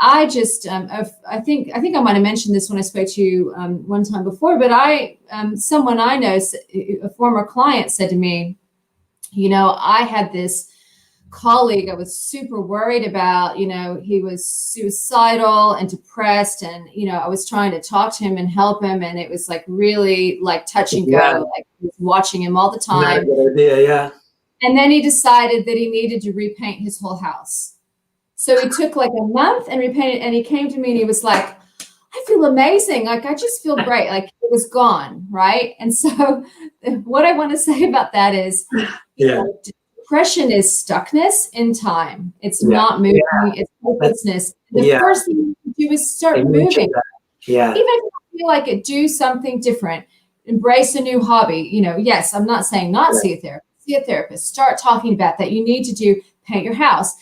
B: I just, I think I might've mentioned this when I spoke to you one time before, but someone I know, a former client said to me, I had this colleague I was super worried about. He was suicidal and depressed, and I was trying to talk to him and help him, and it was like really like touch and go. Like I was watching him all the time.
A: Not a good idea,
B: And then he decided that he needed to repaint his whole house. So he took like a month and repainted, and he came to me and he was like, I feel amazing. Like I just feel great. Like it was gone, right? And so what I want to say about that is depression is stuckness in time. It's not moving. It's hopelessness. The first thing you do is start moving. Even if you feel like it, do something different. Embrace a new hobby. Yes, I'm not saying not see a therapist. See a therapist. Start talking about that. You need to paint your house.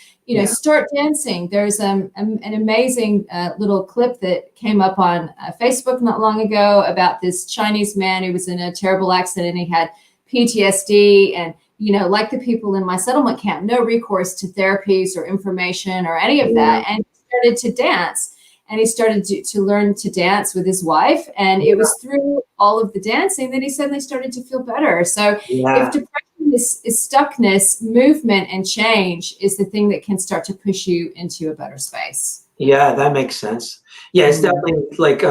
B: Start dancing. There's an amazing little clip that came up on Facebook not long ago about this Chinese man who was in a terrible accident and he had PTSD, and like the people in my settlement camp, no recourse to therapies or information or any of that. And he started to dance, and he started to learn to dance with his wife. And it was through all of the dancing that he suddenly started to feel better. So if depression is stuckness, movement and change is the thing that can start to push you into a better space.
A: Yeah, that makes sense. Yeah, it's definitely like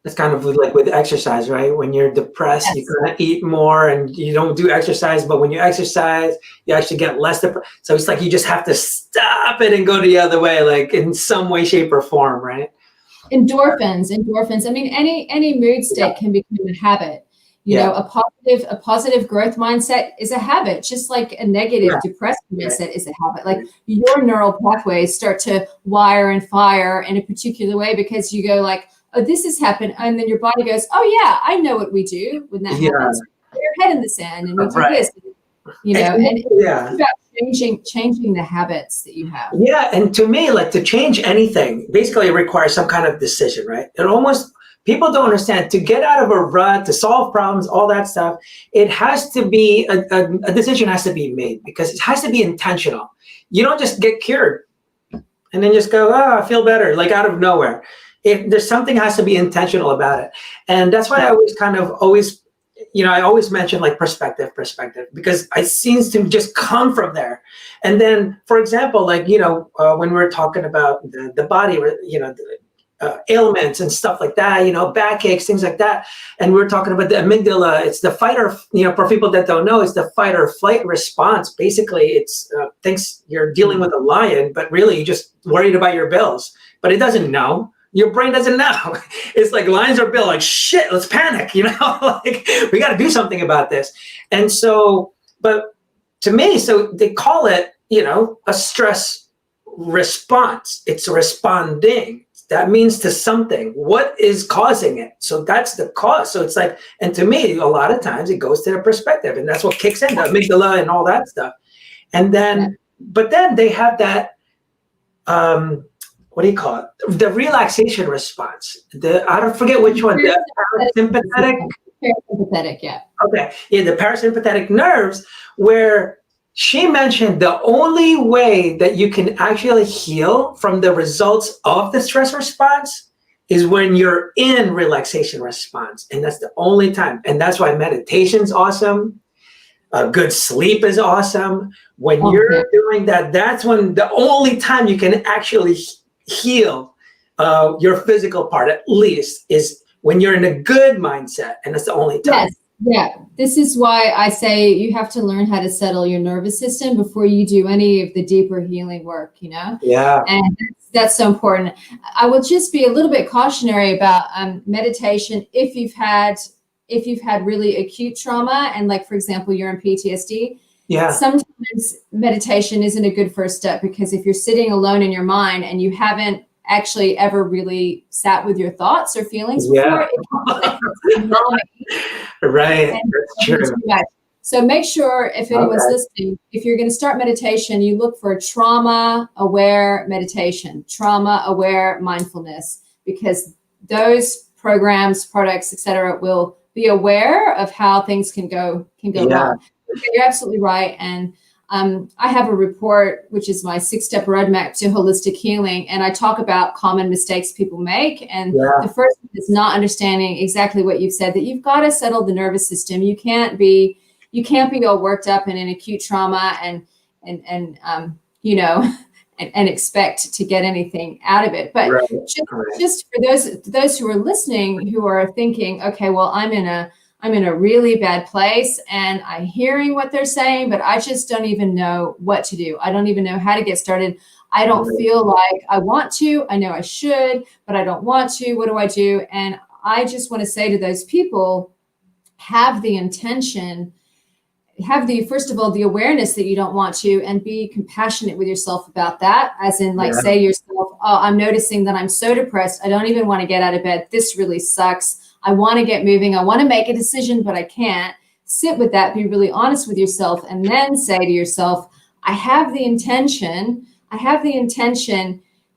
A: it's kind of like with exercise, right? When you're depressed, you kind of eat more and you don't do exercise, but when you exercise, you actually get less depressed. So it's like you just have to stop it and go the other way, like in some way, shape, or form, right?
B: Endorphins. I mean, any mood state can become a habit. You know, a positive growth mindset is a habit, just like a negative depressed mindset is a habit. Like your neural pathways start to wire and fire in a particular way because you go like, oh, this has happened. And then your body goes, oh yeah, I know what we do when that happens. Put your head in the sand and we do this, and it's about changing the habits that you have.
A: Yeah. And to me, like to change anything, basically it requires some kind of decision, right? People don't understand, to get out of a rut, to solve problems, all that stuff, it has to be, a decision has to be made because it has to be intentional. You don't just get cured and then just go, oh, I feel better, like out of nowhere. There's something has to be intentional about it. And that's why I always mention like perspective, because it seems to just come from there. And then, for example, like, when we're talking about the body, ailments and stuff like that, backaches, things like that. And we're talking about the amygdala. It's the fight or, for people that don't know, it's the fight or flight response. Basically, it's thinks you're dealing with a lion, but really you're just worried about your bills. But it doesn't know. Your brain doesn't know. It's like lions or bill, like shit, let's panic, like we got to do something about this. And so, but to me, so they call it, a stress response. It's responding. That means to something. What is causing it? So that's the cause. So it's like, and to me, a lot of times it goes to the perspective, and that's what kicks in, the amygdala and all that stuff. And then, but then they have that, what do you call it? The relaxation response. I don't forget which one. The parasympathetic.
B: Parasympathetic, yeah.
A: Okay, yeah, the parasympathetic nerves, where she mentioned the only way that you can actually heal from the results of the stress response is when you're in relaxation response. And that's the only time. And that's why meditation's awesome. Good sleep is awesome. When you're doing that, that's when the only time you can actually heal your physical part, at least, is when you're in a good mindset. And that's the only time.
B: Yes. Yeah, this is why I say you have to learn how to settle your nervous system before you do any of the deeper healing work,
A: Yeah.
B: And that's so important. I will just be a little bit cautionary about meditation if you've had really acute trauma, and like, for example, you're in PTSD.
A: Yeah.
B: Sometimes meditation isn't a good first step, because if you're sitting alone in your mind and you haven't actually ever really sat with your thoughts or feelings before,
A: right, that's true.
B: So make sure, if anyone's listening, if you're going to start meditation, you look for trauma-aware meditation, trauma-aware mindfulness, because those programs, products, etc., will be aware of how things can go wrong. You're absolutely right. And I have a report, which is my 6-step roadmap to holistic healing. And I talk about common mistakes people make. And the first one is not understanding exactly what you've said, that you've got to settle the nervous system. You can't be all worked up and in acute trauma and expect to get anything out of it. But just for those who are listening, who are thinking, okay, well, I'm in a really bad place and I'm hearing what they're saying, but I just don't even know what to do. I don't even know how to get started. I don't feel like I want to. I know I should, but I don't want to. What do I do? And I just want to say to those people, have the intention, first of all, the awareness that you don't want to, and be compassionate with yourself about that. As in, like, say to yourself, oh, I'm noticing that I'm so depressed. I don't even want to get out of bed. This really sucks. I want to get moving. I want to make a decision, but I can't. Sit with that. Be really honest with yourself, and then say to yourself, I have the intention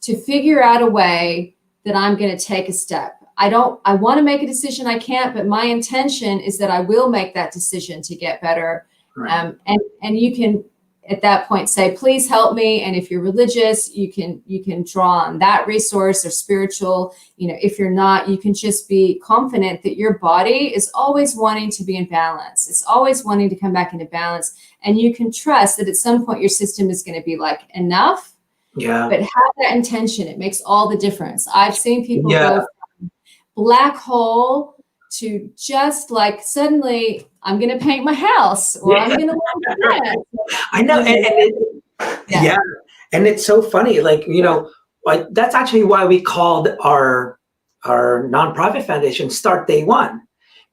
B: to figure out a way that I'm going to take a step. I want to make a decision. I can't, but my intention is that I will make that decision to get better.
A: Right.
B: And you can at that point say, please help me. And if you're religious, you can draw on that resource, or spiritual. If you're not, you can just be confident that your body is always wanting to be in balance. It's always wanting to come back into balance. And you can trust that at some point your system is going to be like, enough.
A: Yeah.
B: But have that intention. It makes all the difference. I've seen people
A: Yeah.
B: go from black hole to just like, suddenly I'm going to paint my house, or I'm going to
A: I know. Yeah. And it's so funny. Like, like that's actually why we called our nonprofit foundation Start Day One.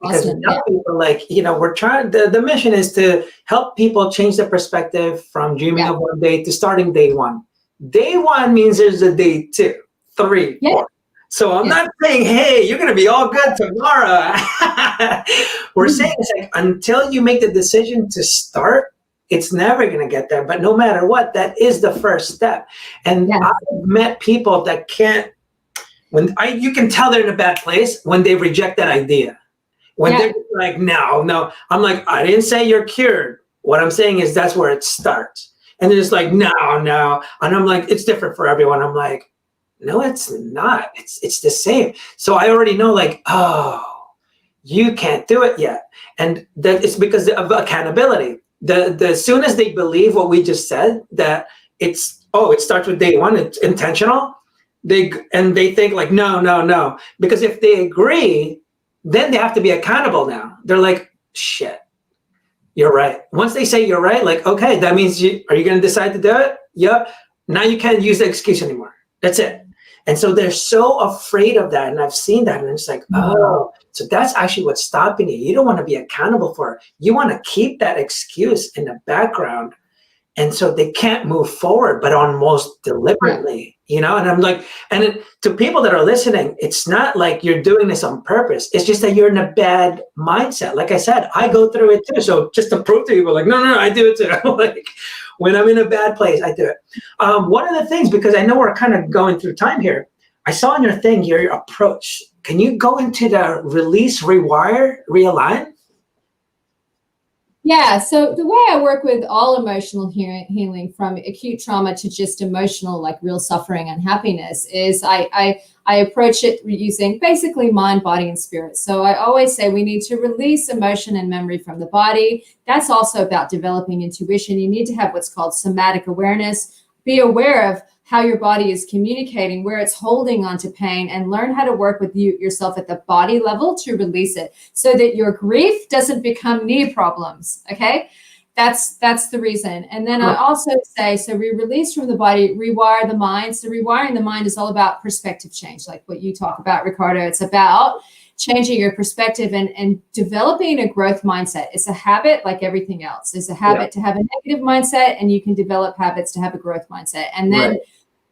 A: Because
B: Awesome.
A: people like, we're trying, the mission is to help people change their perspective from dreaming of one day to starting day one. Day one means there's a day 2, 3, 4. So I'm not saying, hey, you're going to be all good tomorrow. We're saying it's like, until you make the decision to start, it's never going to get there. But no matter what, that is the first step. And I've met people that can't, you can tell they're in a bad place when they reject that idea. When they're like, no, I'm like, I didn't say you're cured. What I'm saying is that's where it starts. And they're just like, no. And I'm like, it's different for everyone. I'm like, no, it's not. It's the same. So I already know, like, oh, you can't do it yet. And that it's because of accountability. The soon as they believe what we just said, that it starts with day one, it's intentional. They think like, no. Because if they agree, then they have to be accountable now. They're like, shit, you're right. Once they say you're right, like, okay, that means are you going to decide to do it? Yep. Now you can't use the excuse anymore. That's it. And so they're so afraid of that. And I've seen that. And it's like, oh, so that's actually what's stopping you. You don't want to be accountable for it. You want to keep that excuse in the background. And so they can't move forward, but almost deliberately, And I'm like, to people that are listening, it's not like you're doing this on purpose. It's just that you're in a bad mindset. Like I said, I go through it too. So just to prove to people, like, no, I do it too. Like when I'm in a bad place, I do it. One of the things, because I know we're kind of going through time here, I saw in your thing, your approach. Can you go into the release, rewire, realign?
B: Yeah, so the way I work with all emotional healing, from acute trauma to just emotional, like real suffering and happiness, is I approach it using basically mind, body, and spirit. So I always say we need to release emotion and memory from the body. That's also about developing intuition. You need to have what's called somatic awareness. Be aware of how your body is communicating, where it's holding onto pain, and learn how to work with yourself at the body level to release it, so that your grief doesn't become knee problems. Okay, that's the reason. And then I also say, so we release from the body, rewire the mind. So rewiring the mind is all about perspective change, like what you talk about, Ricardo. It's about changing your perspective and developing a growth mindset. It's a habit like everything else. It's a habit to have a negative mindset, and you can develop habits to have a growth mindset. And then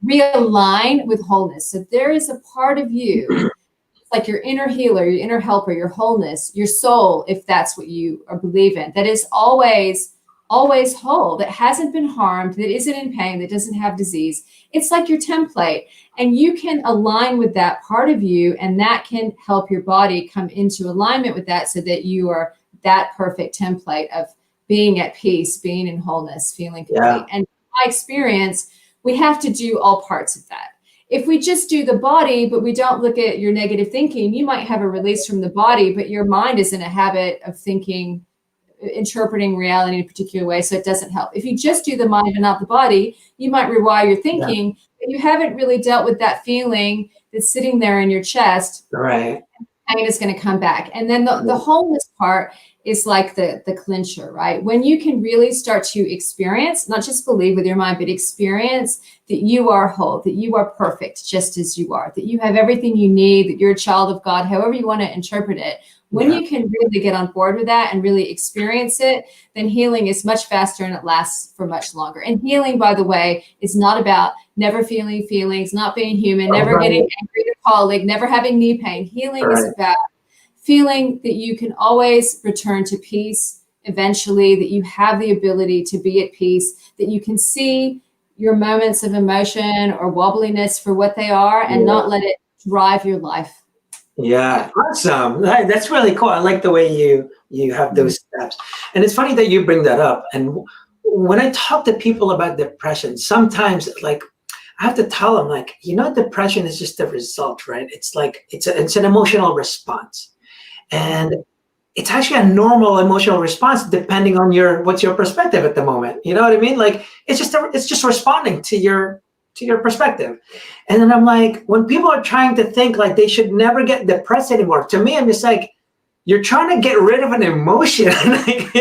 B: realign with wholeness. So there is a part of you, it's like your inner healer, your inner helper, your wholeness, your soul, if that's what you believe in, that is always whole, that hasn't been harmed, that isn't in pain, that doesn't have disease. It's like your template, and you can align with that part of you, and that can help your body come into alignment with that, so that you are that perfect template of being at peace, being in wholeness, feeling complete. And my experience, we have to do all parts of that. If we just do the body, but we don't look at your negative thinking, you might have a release from the body, but your mind is in a habit of thinking, interpreting reality in a particular way, so it doesn't help. If you just do the mind and not the body, you might rewire your thinking, but you haven't really dealt with that feeling that's sitting there in your chest.
A: Right.
B: Pain is going to come back. And then the wholeness part is like the clincher, right? When you can really start to experience, not just believe with your mind, but experience that you are whole, that you are perfect just as you are, that you have everything you need, that you're a child of God, however you want to interpret it. When you can really get on board with that and really experience it, then healing is much faster and it lasts for much longer. And healing, by the way, is not about never feeling feelings, not being human, never getting angry at a colleague, never having knee pain. Healing is about feeling that you can always return to peace eventually, that you have the ability to be at peace, that you can see your moments of emotion or wobbliness for what they are and not let it drive your life.
A: Yeah, awesome. That's really cool. I like the way you have those steps. And it's funny that you bring that up. And when I talk to people about depression, sometimes like I have to tell them like, depression is just a result, right? It's like it's an emotional response. And it's actually a normal emotional response depending on what's your perspective at the moment. You know what I mean? Like it's just responding to your perspective. And then I'm like, when people are trying to think like they should never get depressed anymore, to me, I'm just like, you're trying to get rid of an emotion. Like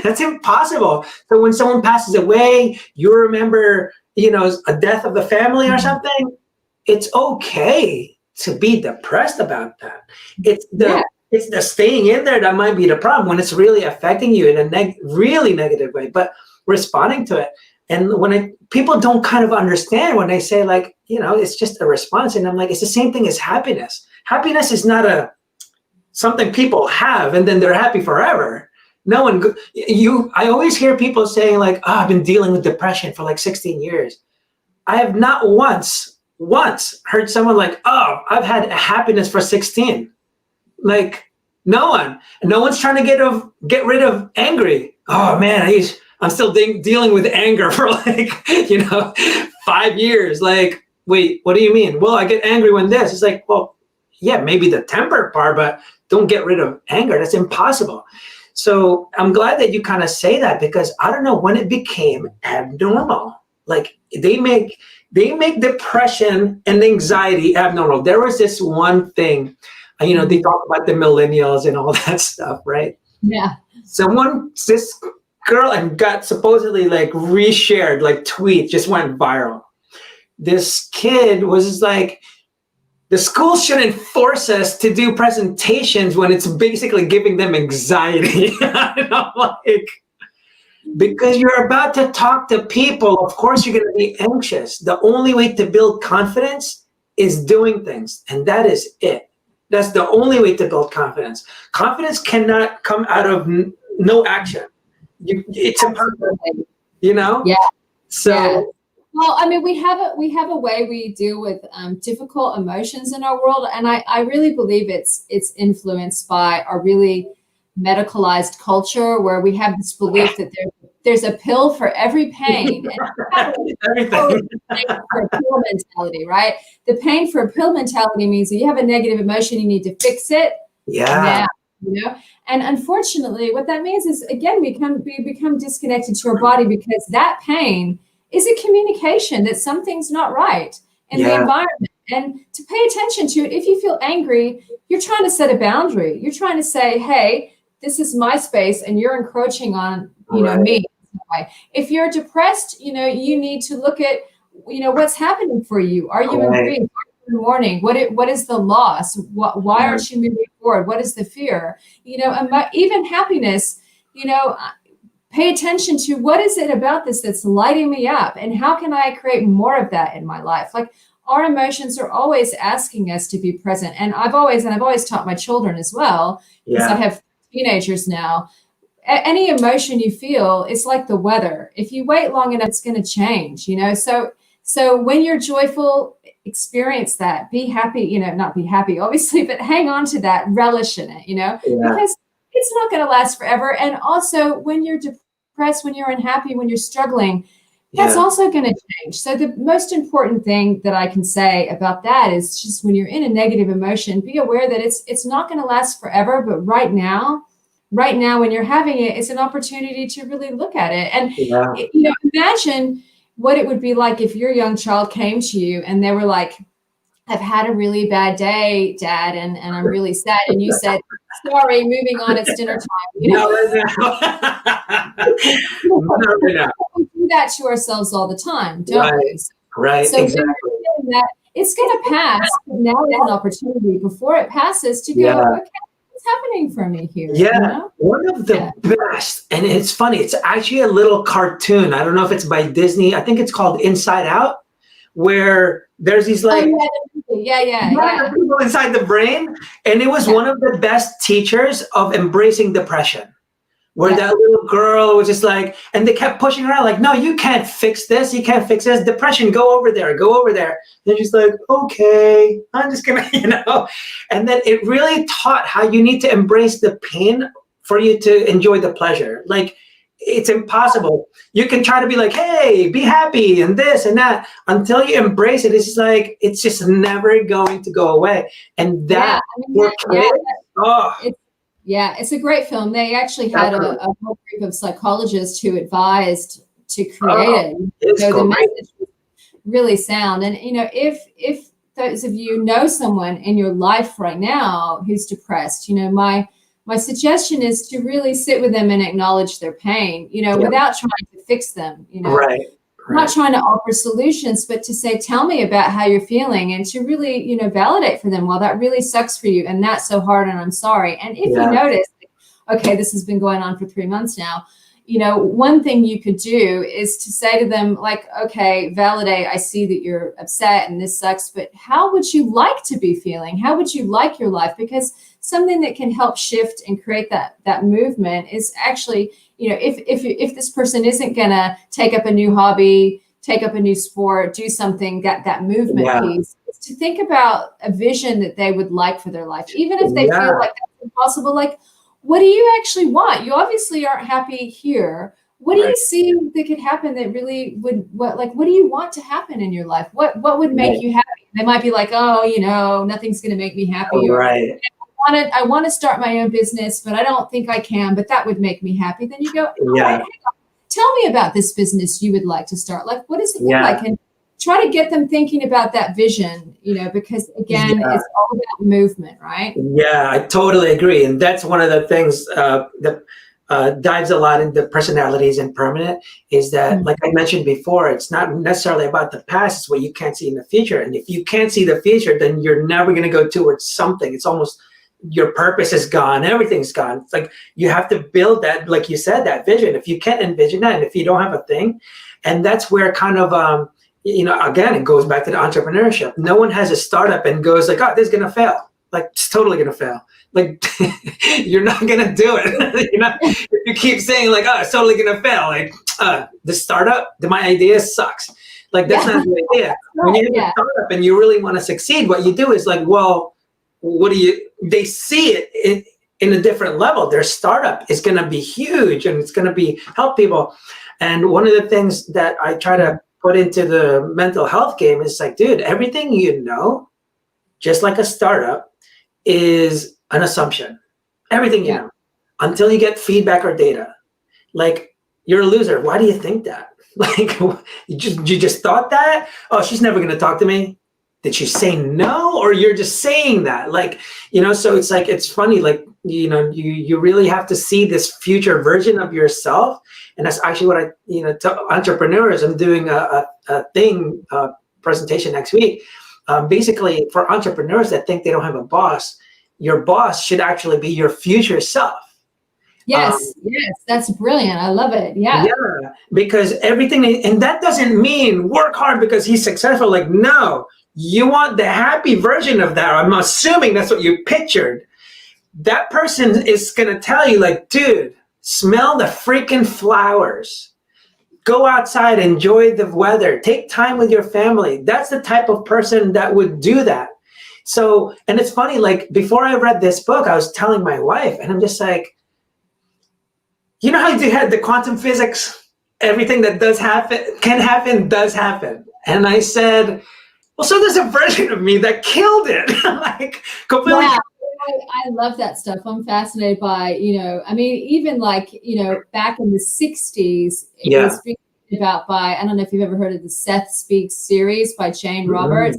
A: that's impossible. So when someone passes away, you remember, a death of the family or something, it's okay to be depressed about that. It's the staying in there that might be the problem when it's really affecting you in a really negative way, but responding to it. And when people don't kind of understand when they say like, it's just a response. And I'm like, it's the same thing as happiness. Happiness is not something people have and then they're happy forever. No one, I always hear people saying like, I've been dealing with depression for like 16 years. I have not once heard someone like, I've had happiness for 16. Like no one's trying to get rid of angry. Oh man, I'm still dealing with anger for like 5 years. Like, wait, what do you mean? Well, I get angry when this. It's like, well, yeah, maybe the temper part, but don't get rid of anger. That's impossible. So I'm glad that you kind of say that because I don't know when it became abnormal. Like they make depression and anxiety abnormal. There was this one thing. They talk about the millennials and all that stuff, right?
B: Yeah.
A: This girl and got supposedly like reshared, like tweet just went viral. This kid was just like, the school shouldn't force us to do presentations when it's basically giving them anxiety. Like, because you're about to talk to people, of course you're going to be anxious. The only way to build confidence is doing things, and that is it. That's the only way to build confidence. Confidence cannot come out of no action. It's impossible,
B: Yeah.
A: So,
B: yeah. Well, I mean, we have a way we deal with difficult emotions in our world, and I really believe it's influenced by our really medicalized culture, where we have this belief that there's a pill for every pain. And
A: everything.
B: For a pill mentality, right? The pain for a pill mentality means that you have a negative emotion, you need to fix it.
A: Yeah.
B: Now, and unfortunately, what that means is again we become disconnected to our body because that pain is a communication that something's not right in the environment. And to pay attention to it, if you feel angry, you're trying to set a boundary. You're trying to say, hey, this is my space and you're encroaching on, me. If you're depressed, you need to look at, what's happening for you. Are you in grief? Are you in mourning? What is the loss? Why aren't you moving forward? What is the fear? And even happiness, pay attention to what is it about this that's lighting me up and how can I create more of that in my life? Like our emotions are always asking us to be present. And I've always taught my children as well, because I have teenagers now. Any emotion you feel, it's like the weather. If you wait long enough, it's going to change, So when you're joyful, experience that, be happy, not be happy, obviously, but hang on to that, relish in it, because it's not going to last forever. And also when you're depressed, when you're unhappy, when you're struggling, that's also going to change. So the most important thing that I can say about that is just when you're in a negative emotion, be aware that it's not going to last forever. But right now when you're having it, it's an opportunity to really look at it. And imagine what it would be like if your young child came to you and they were like, I've had a really bad day, Dad, and I'm really sad. And you said, sorry, moving on, it's dinner time.
A: No, right now.
B: We do that to ourselves all the time, don't we?
A: Right,
B: so
A: exactly.
B: That, it's going to pass, but now is an opportunity before it passes to go, okay, what's happening for me here?
A: One of the best, and it's funny, it's actually a little cartoon. I don't know if it's by Disney. I think it's called Inside Out, where there's these like people inside the brain, and it was one of the best teachers of embracing depression. where that little girl was just like, and they kept pushing her out like, no, you can't fix this. You can't fix this. Depression, go over there, go over there. And she's like, okay, I'm just gonna, and then it really taught how you need to embrace the pain for you to enjoy the pleasure. Like, it's impossible. You can try to be like, hey, be happy and this and that, until you embrace it. It's just like, it's just never going to go away. And that,
B: it's a great film. They actually had a whole group of psychologists who advised to create it. The message was really sound. And if those of you know someone in your life right now who's depressed, my suggestion is to really sit with them and acknowledge their pain, without trying to fix them,
A: Right.
B: I'm not trying to offer solutions, but to say, tell me about how you're feeling, and to really, validate for them, well, that really sucks for you. And that's so hard. And I'm sorry. And if you notice, okay, this has been going on for 3 months now, one thing you could do is to say to them, like, okay, validate, I see that you're upset and this sucks, but how would you like to be feeling? How would you like your life? Because something that can help shift and create that movement is actually, if this person isn't going to take up a new hobby, take up a new sport, do something, that movement piece, is to think about a vision that they would like for their life, even if they feel like that's impossible. Like, what do you actually want? You obviously aren't happy here. What do you see that could happen that really what do you want to happen in your life? What would make you happy? They might be like, oh, nothing's going to make me happy.
A: Right.
B: I want to start my own business, but I don't think I can, but that would make me happy. Then you go, all right, hang on. Tell me about this business you would like to start. Like, what does it look like? And try to get them thinking about that vision, because again, it's all about movement, right?
A: Yeah, I totally agree. And that's one of the things that dives a lot into personalities and permanent, is that, like I mentioned before, it's not necessarily about the past, it's what you can't see in the future. And if you can't see the future, then you're never going to go towards something. It's almost, your purpose is gone, everything's gone. It's like, you have to build that, like you said, that vision. If you can't envision that, and if you don't have a thing, and that's where kind of, again, it goes back to the entrepreneurship. No one has a startup and goes like, oh, this is going to fail. Like, it's totally going to fail. Like, you're not going to do it. If you keep saying like, oh, it's totally going to fail. Like, the startup, my idea sucks. Like, that's not the idea. When you have a startup and you really want to succeed, what you do is like, well, they see it in a different level. Their startup is going to be huge, and it's going to help people. And one of the things that I try to put into the mental health game is like, dude, everything just like a startup, is an assumption. Everything you know, until you get feedback or data. Like, you're a loser. Why do you think that? Like, you just thought that? Oh, she's never going to talk to me. Did she say no? Or you're just saying that? Like, so it's like, it's funny, like, you really have to see this future version of yourself. And that's actually what I, to entrepreneurs, I'm doing a presentation next week. Basically, for entrepreneurs that think they don't have a boss, your boss should actually be your future self.
B: Yes, that's brilliant. I love it. Yeah,
A: because everything, and that doesn't mean work hard because he's successful. Like, no, you want the happy version of that. I'm assuming that's what you pictured. That person is going to tell you, like, dude, smell the freaking flowers. Go outside, enjoy the weather, take time with your family. That's the type of person that would do that. So, and it's funny, like, before I read this book, I was telling my wife, and I'm just like, you know how you had the quantum physics, everything that can happen, does happen. And I said, well, so there's a version of me that killed it. Like, completely.
B: Yeah. I love that stuff. I'm fascinated by, even like, back in the 60s, it was being about by, I don't know if you've ever heard of the Seth Speaks series by Jane Roberts.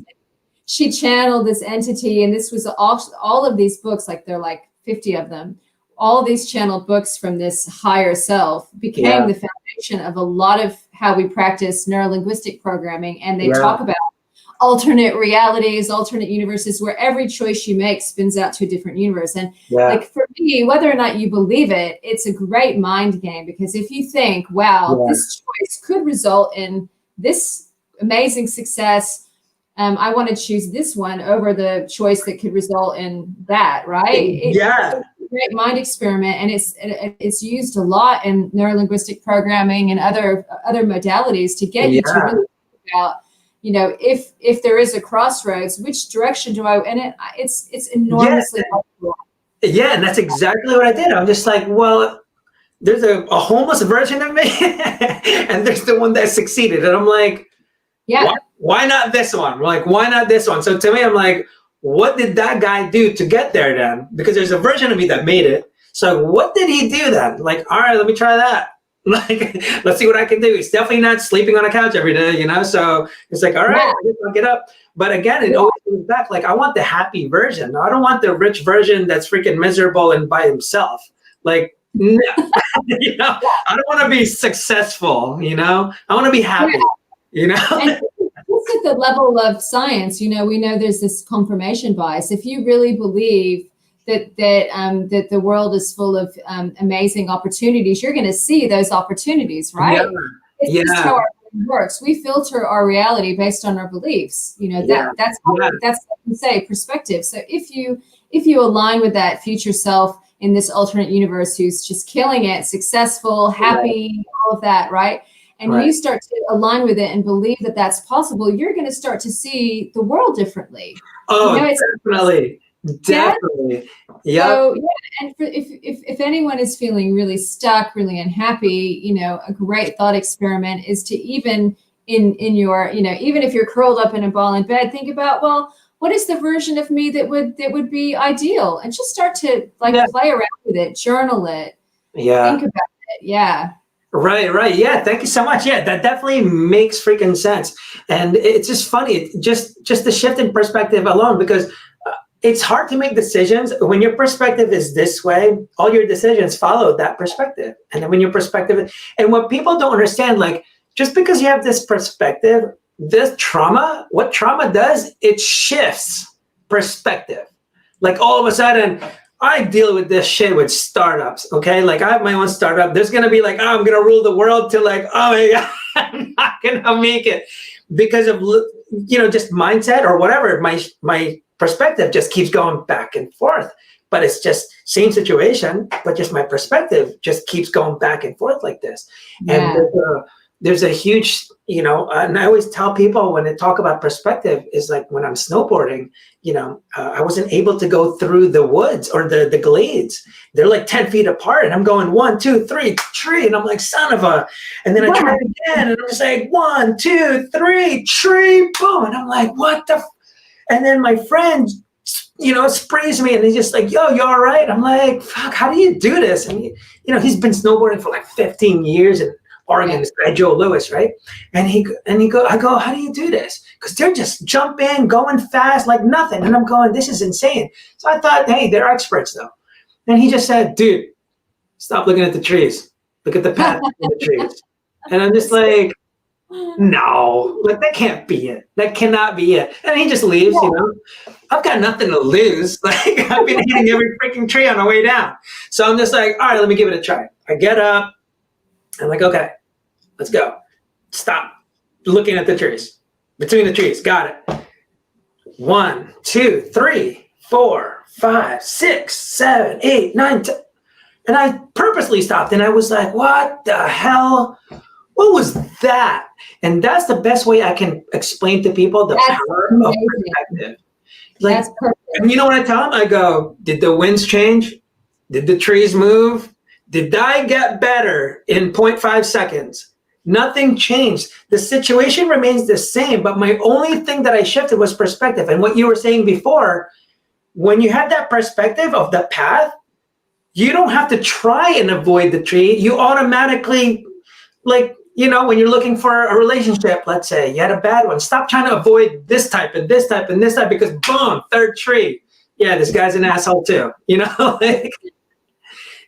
B: She channeled this entity, and this was all of these books, like they're like 50 of them. All of these channeled books from this higher self became the foundation of a lot of how we practice neuro-linguistic programming. And they talk about alternate realities, alternate universes, where every choice you make spins out to a different universe. And like, for me, whether or not you believe it, it's a great mind game, because if you think, wow, this choice could result in this amazing success, I want to choose this one over the choice that could result in that, right? great mind experiment, and it's used a lot in neurolinguistic programming and other modalities to get you to really think about, you know, if there is a crossroads, which direction do I? And it's enormously helpful.
A: Yeah, and that's exactly what I did. I'm just like, well, there's a homeless version of me, and there's the one that succeeded, and I'm like, why not this one? Like, why not this one? So to me, I'm like, what did that guy do to get there then? Because there's a version of me that made it. So what did he do then? Like, all right, let me try that. Like, let's see what I can do. He's definitely not sleeping on a couch every day, you know? So it's like, all right, I'll get up. But again, it always comes back. Like, I want the happy version. I don't want the rich version that's freaking miserable and by himself. Like, no. You know, I don't want to be successful, you know? I want to be happy, you know?
B: And just at the level of science, you know, we know there's this confirmation bias. If you really believe that the world is full of amazing opportunities, you're going to see those opportunities, right? It's just how our brain works. We filter our reality based on our beliefs. You know, that's what we say, perspective. So if you align with that future self in this alternate universe who's just killing it, successful, happy, all of that, right? And you start to align with it and believe that that's possible, you're going to start to see the world differently.
A: Oh, you know, definitely. Definitely. Yeah.
B: So, and if anyone is feeling really stuck, really unhappy, you know, a great thought experiment is to even in your, you know, even if you're curled up in a ball in bed, think about, well, what is the version of me that would be ideal? And just start to like play around with it, journal it.
A: Yeah.
B: Think about it. Yeah.
A: Right. Yeah. Thank you so much. Yeah, that definitely makes freaking sense. And it's just funny, just the shift in perspective alone, because it's hard to make decisions when your perspective is this way. All your decisions follow that perspective. And then when your perspective, and what people don't understand, like, just because you have this perspective, this trauma, what trauma does, it shifts perspective. Like, all of a sudden, I deal with this shit with startups, okay? Like, I have my own startup. There's gonna be like, oh, I'm gonna rule the world, to like, oh my God, I'm not gonna make it because of, you know, just mindset or whatever. My perspective just keeps going back and forth, but it's just same situation, but just my perspective just keeps going back and forth like this. And there's a huge, you know, and I always tell people when they talk about perspective is like when I'm snowboarding, you know, I wasn't able to go through the woods or the glades. They're like 10 feet apart and I'm going 1, 2, 3, tree. And I'm like, son of a, and then I try it again and I'm just like 1, 2, 3, tree, boom. And I'm like, what the, and then my friend, you know, sprays me and he's just like, yo, you all right? I'm like, fuck, how do you do this? And you know, he's been snowboarding for like 15 years in Oregon, this guy Joe Lewis, right? And I go, how do you do this? Because they're just jumping, going fast like nothing. And I'm going, this is insane. So I thought, hey, they're experts though. And he just said, dude, stop looking at the trees. Look at the path in the trees. And I'm just like, no, like that can't be it. That cannot be it. And he just leaves, you know. I've got nothing to lose. Like, I've been hitting every freaking tree on the way down. So I'm just like, all right, let me give it a try. I get up. I'm like, okay, let's go. Stop looking at the trees. Between the trees. Got it. 1, 2, 3, 4, 5, 6, 7, 8, 9, 10. And I purposely stopped and I was like, what the hell? What was that? And that's the best way I can explain to people the power of perspective. Like, that's perfect. And you know what I tell them? I go, did the winds change? Did the trees move? Did I get better in 0.5 seconds? Nothing changed. The situation remains the same, but my only thing that I shifted was perspective. And what you were saying before, when you have that perspective of the path, you don't have to try and avoid the tree. You automatically, like, you know, when you're looking for a relationship, let's say you had a bad one, stop trying to avoid this type and this type and this type because boom, third tree. Yeah, this guy's an asshole too, you know? Like,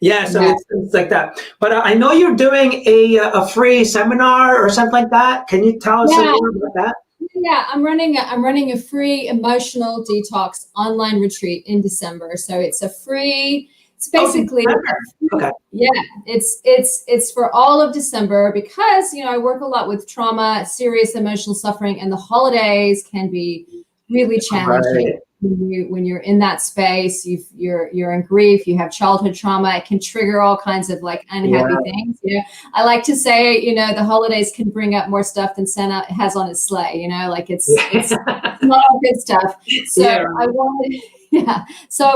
A: yeah, so it's like that. But I know you're doing a free seminar or something like that. Can you tell us more about that?
B: Yeah, I'm running a free emotional detox online retreat in December. So it's a free. It's basically it's for all of December because, you know, I work a lot with trauma, serious emotional suffering, and the holidays can be really challenging. when you're in that space, you're in grief, you have childhood trauma, it can trigger all kinds of like unhappy things. You know, I like to say, you know, the holidays can bring up more stuff than Santa has on his sleigh. You know, like it's not all good stuff. So I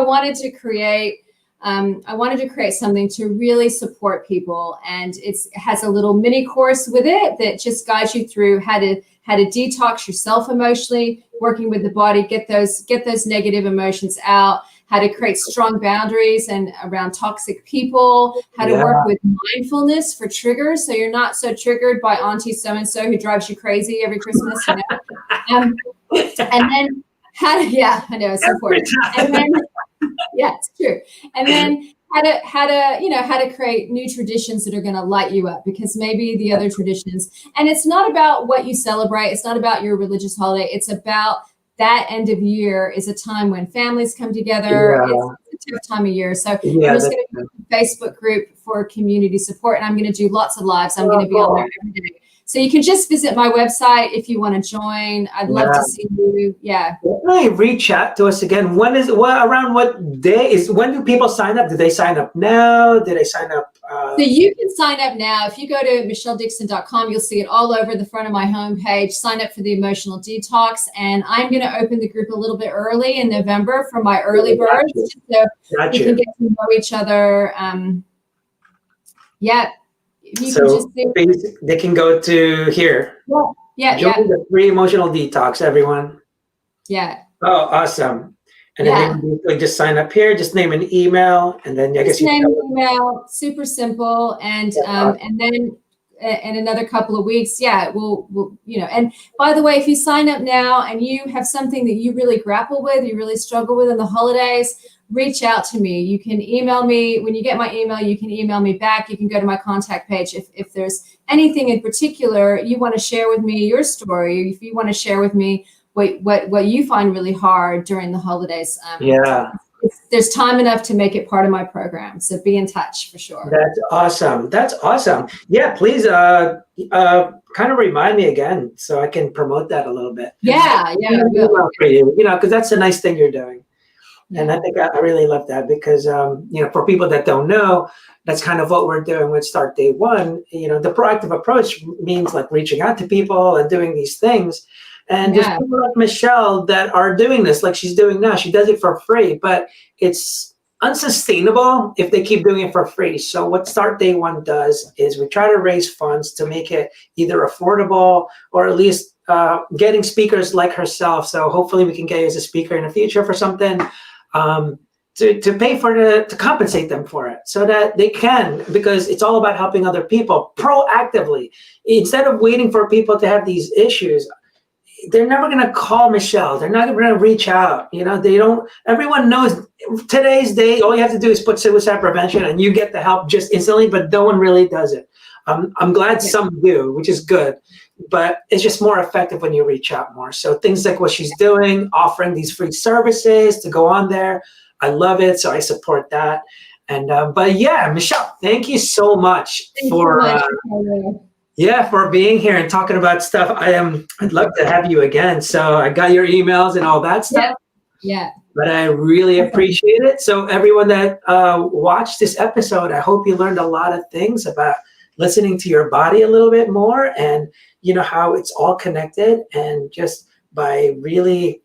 B: wanted to create. I wanted to create something to really support people, and it has a little mini course with it that just guides you through how to detox yourself emotionally, working with the body, get those negative emotions out, how to create strong boundaries and around toxic people, how to work with mindfulness for triggers, so you're not so triggered by Auntie so and so who drives you crazy every Christmas. You know? And then how to I know it's important. And then it's true. And then how to create new traditions that are going to light you up, because maybe the other traditions, and it's not about what you celebrate, it's not about your religious holiday, it's about that end of year is a time when families come together. It's a tough time of year. So I'm just going to do a Facebook group for community support, and I'm going to do lots of lives. I'm going to be on there every day. So you can just visit my website if you want to join. I'd love to see you.
A: Definitely reach out to us again. Around what day when do people sign up? Do they sign up now? Do they sign up?
B: So you can sign up now. If you go to michelledixon.com, you'll see it all over the front of my homepage. Sign up for the emotional detox. And I'm going to open the group a little bit early in November for my early birds. So we can get to know each other.
A: They can go to here. Join the free emotional detox, everyone. Oh, awesome. And then they just sign up here, just name an email, and then I guess
B: name an email, super simple. And and then in another couple of weeks, we'll and by the way, if you sign up now and you have something that you really grapple with, you really struggle with in the holidays, reach out to me. You can email me. When you get my email, you can email me back. You can go to my contact page. If there's anything in particular you want to share with me, your story, if you want to share with me what you find really hard during the holidays, there's time enough to make it part of my program. So be in touch for sure.
A: That's awesome. Yeah, please kind of remind me again so I can promote that a little bit. You know, because that's a nice thing you're doing. And I think I really love that because, for people that don't know, that's kind of what we're doing with Start Day One. You know, the proactive approach means like reaching out to people and doing these things. And there's people like Michelle that are doing this like she's doing now. She does it for free, but it's unsustainable if they keep doing it for free. So what Start Day One does is we try to raise funds to make it either affordable or at least getting speakers like herself. So hopefully we can get you as a speaker in the future for something. To pay to compensate them for it so that they can, because it's all about helping other people proactively instead of waiting for people to have these issues. They're never going to call Michelle. They're not going to reach out. You know, everyone knows today's day, all you have to do is put suicide prevention and you get the help just instantly, but no one really does it. I'm glad some do, which is good, but it's just more effective when you reach out more. So things like what she's doing, offering these free services to go on there. I love it. So I support that. And, but yeah, Michelle, thank you so much for being here and talking about stuff. I'd love to have you again. So I got your emails and all that stuff. But I really appreciate it. So everyone that watched this episode, I hope you learned a lot of things about listening to your body a little bit more and, how it's all connected. And just by really,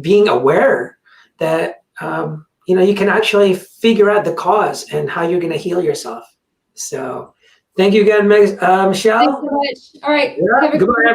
A: being aware that, you can actually figure out the cause and how you're going to heal yourself. So thank you again, Michelle.
B: Thanks so much. All right.
A: Goodbye, everyone.